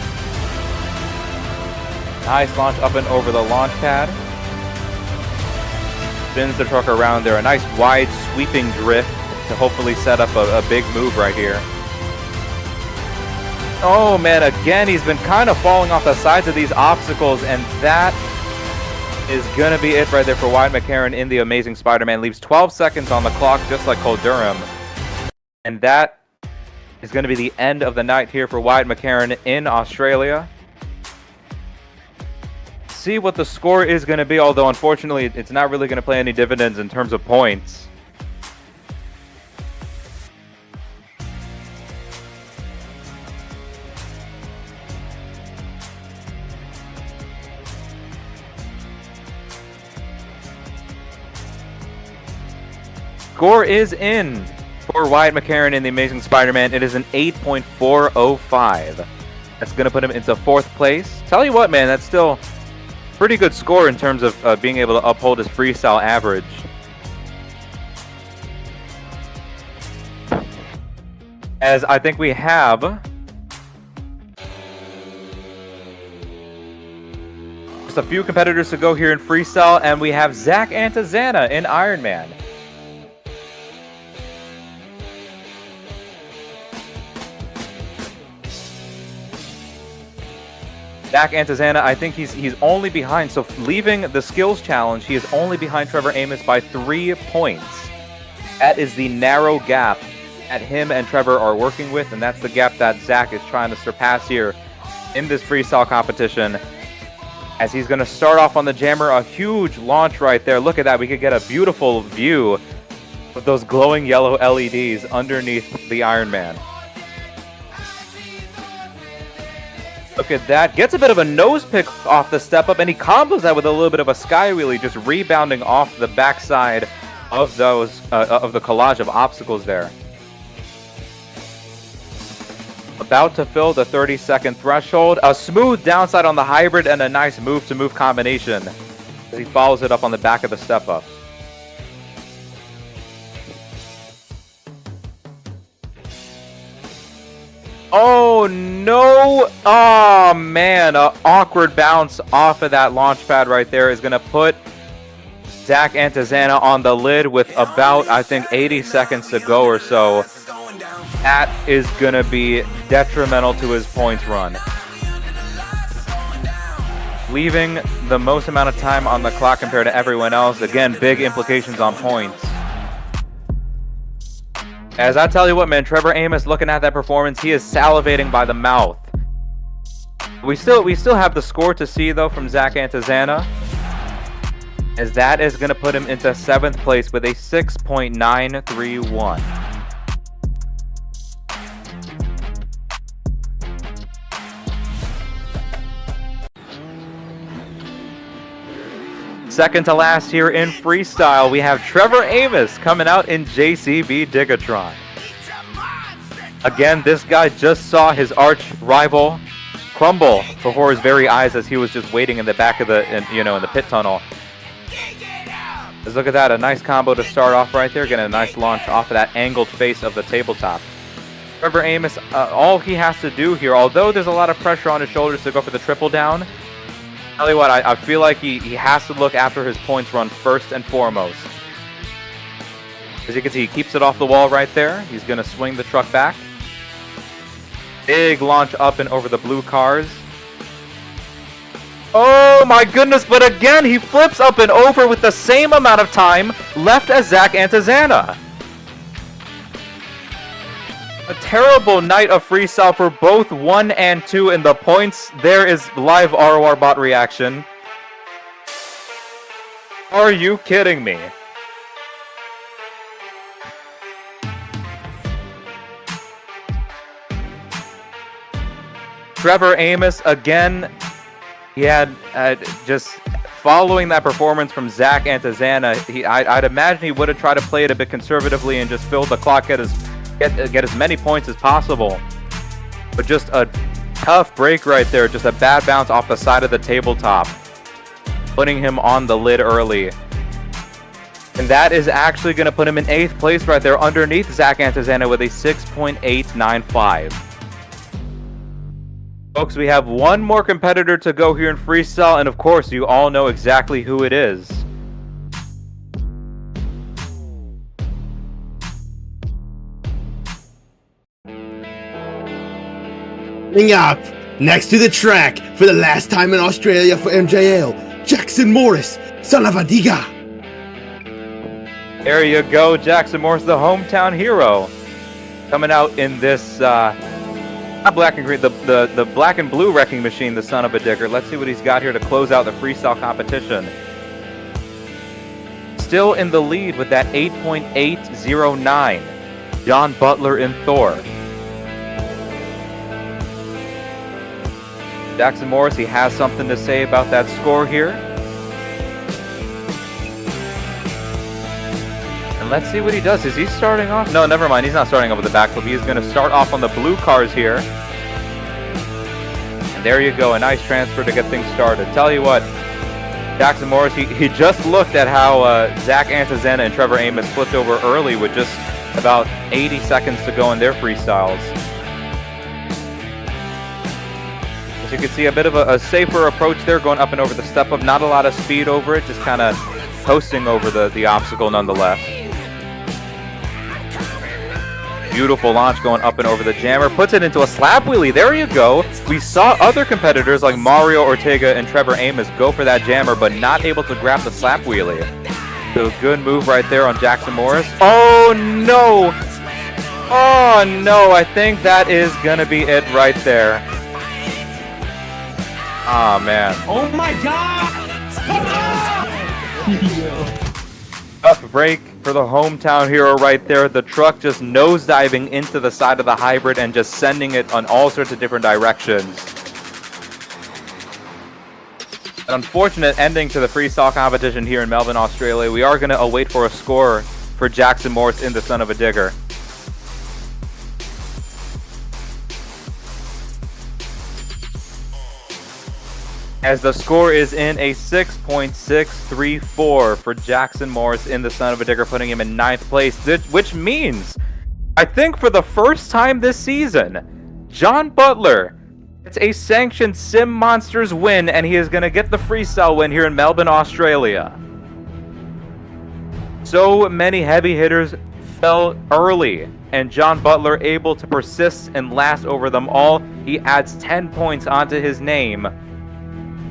Nice launch up and over the launch pad. Spins the truck around there. A nice wide sweeping drift to hopefully set up a big move right here. Oh man, again, he's been kind of falling off the sides of these obstacles, and that is going to be it right there for Wyatt McCarron in The Amazing Spider-Man. Leaves 12 seconds on the clock, just like Cole Durham. And that is going to be the end of the night here for Wyatt McCarron in Australia. See what the score is going to be, although unfortunately it's not really going to play any dividends in terms of points. Score is in for Wyatt McCarron in The Amazing Spider-Man. It is an 8.405. That's going to put him into 4th place. Tell you what, man, that's still pretty good score in terms of being able to uphold his freestyle average. As I think we have just a few competitors to go here in freestyle, and we have Zach Antazana in Ironman. Zach Antazana, I think he's only behind, so leaving the skills challenge, he is only behind Trevor Amos by 3 points. That is the narrow gap that him and Trevor are working with, and that's the gap that Zach is trying to surpass here in this freestyle competition. As he's going to start off on the jammer, a huge launch right there. Look at that, we could get a beautiful view of those glowing yellow LEDs underneath the Iron Man. Look at that. Gets a bit of a nose pick off the step up, and he combos that with a little bit of a sky wheelie, just rebounding off the backside of those of the collage of obstacles there. About to fill the 30-second threshold. A smooth downside on the hybrid and a nice move-to-move combination as he follows it up on the back of the step up. Oh no! Oh man, an awkward bounce off of that launch pad right there is going to put Zach Antazana on the lid with about, I think, 80 seconds to go or so. That is going to be detrimental to his points run. Leaving the most amount of time on the clock compared to everyone else. Again, big implications on points. As I tell you what, man, Trevor Amos, looking at that performance, he is salivating by the mouth. We still have the score to see, though, from Zach Antazana, as that is going to put him into 7th place with a 6.931. Second to last here in freestyle, we have Trevor Amos coming out in JCB Digatron. Again, this guy just saw his arch rival crumble before his very eyes as he was just waiting in the back of the, in the pit tunnel. Let's look at that, a nice combo to start off right there, getting a nice launch off of that angled face of the tabletop. Trevor Amos, all he has to do here, although there's a lot of pressure on his shoulders to go for the triple down, tell you what, I feel like he has to look after his points run first and foremost. As you can see, he keeps it off the wall right there. He's going to swing the truck back. Big launch up and over the blue cars. Oh my goodness, but again, he flips up and over with the same amount of time left as Zach Antizana. A terrible night of freestyle for both 1 and 2 in the points. There is live ROR bot reaction. Are you kidding me? Trevor Amos, again, he had just following that performance from Zach Antizana, I'd imagine he would have tried to play it a bit conservatively and just fill the clock, get as many points as possible. But just a tough break right there, just a bad bounce off the side of the tabletop, putting him on the lid early. And that is actually going to put him in 8th place right there underneath Zach Antizana with a 6.895. Folks, we have one more competitor to go here in freestyle, and of course, you all know exactly who it is. Coming up, next to the track, for the last time in Australia for MJL, Jackson Morris, son of a Diga. There you go, Jackson Morris, the hometown hero, coming out in this, not black and green, the black and blue wrecking machine, the son of a digger. Let's see what he's got here to close out the freestyle competition. Still in the lead with that 8.809, John Butler in Thor. Jackson Morris, he has something to say about that score here. And let's see what he does. Is he starting off? No, never mind. He's not starting off with the backflip. He's going to start off on the blue cars here. And there you go. A nice transfer to get things started. Tell you what, Jackson Morris, he just looked at how Zach Antizana and Trevor Amos flipped over early with just about 80 seconds to go in their freestyles. As you can see, a bit of a safer approach there, going up and over the step up. Not a lot of speed over it, just kind of coasting over the obstacle nonetheless. Beautiful launch going up and over the jammer. Puts it into a slap wheelie. There you go. We saw other competitors like Mario Ortega and Trevor Amos go for that jammer, but not able to grab the slap wheelie. So good move right there on Jackson Morris. Oh no! Oh no, I think that is going to be it right there. Oh man. Oh my god! Tough break for the hometown hero right there. The truck just nosediving into the side of the hybrid and just sending it on all sorts of different directions. An unfortunate ending to the freestyle competition here in Melbourne, Australia. We are going to await for a score for Jackson Morris in the Son of a Digger. As the score is in a 6.634 for Jackson Morris in the Son of a Digger, putting him in 9th place, which means, I think for the first time this season, John Butler, it's a sanctioned Sim Monsters win, and he is going to get the freestyle win here in Melbourne, Australia. So many heavy hitters fell early, and John Butler able to persist and last over them all. He adds 10 points onto his name.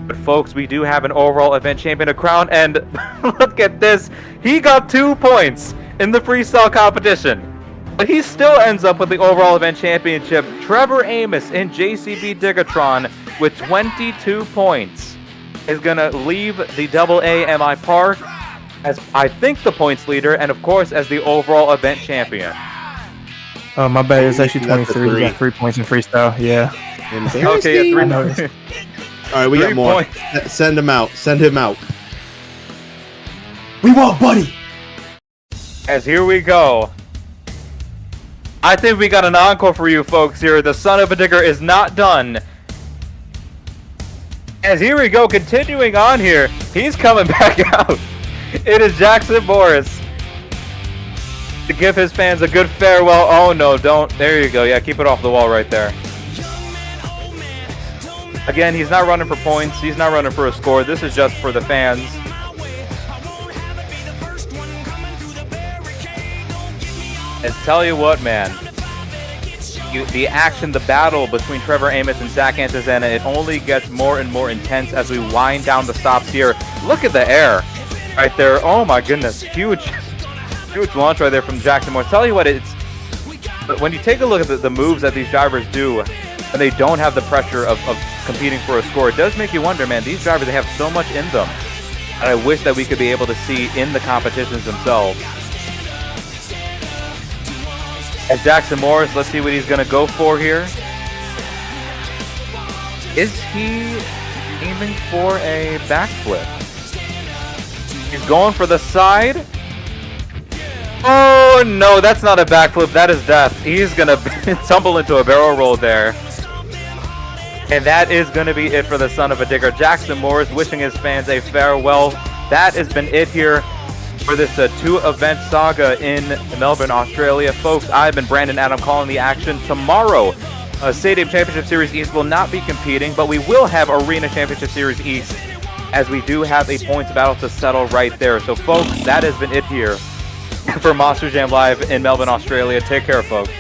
But folks, we do have an overall event champion to crown, and look at this. He got 2 points in the freestyle competition, but he still ends up with the overall event championship. Trevor Amos in JCB Digatron with 22 points is going to leave the AA MI Park as, I think, the points leader, and of course as the overall event champion. Oh, my bad. It's actually 23. He got 3 points in freestyle. Yeah. Okay, yeah, 3 noticed. All right, we got 3 more. points. Send him out. Send him out. We want Buddy. As here we go. I think we got an encore for you folks here. The son of a digger is not done. As here we go, continuing on here. He's coming back out. It is Jackson Morris to give his fans a good farewell. Oh no, don't. There you go. Yeah, keep it off the wall right there. Again, he's not running for points. He's not running for a score. This is just for the fans. And tell you what, man. The action, the battle between Trevor Amos and Zach Antezana, it only gets more and more intense as we wind down the stops here. Look at the air right there. Oh my goodness. Huge launch right there from Jackson Morris. Tell you what, when you take a look at the moves that these drivers do, and they don't have the pressure of competing for a score, it does make you wonder, man, these drivers, they have so much in them. And I wish that we could be able to see in the competitions themselves. As Jackson Morris, let's see what he's going to go for here. Is he aiming for a backflip? He's going for the side. Oh no, that's not a backflip, that is death. He's going to tumble into a barrel roll there. And that is going to be it for the son of a digger. Jackson Morris wishing his fans a farewell. That has been it here for this two-event saga in Melbourne, Australia. Folks, I've been Brandon Adam calling the action. Tomorrow, Stadium Championship Series East will not be competing, but we will have Arena Championship Series East, as we do have a points battle to settle right there. So, folks, that has been it here for Monster Jam Live in Melbourne, Australia. Take care, folks.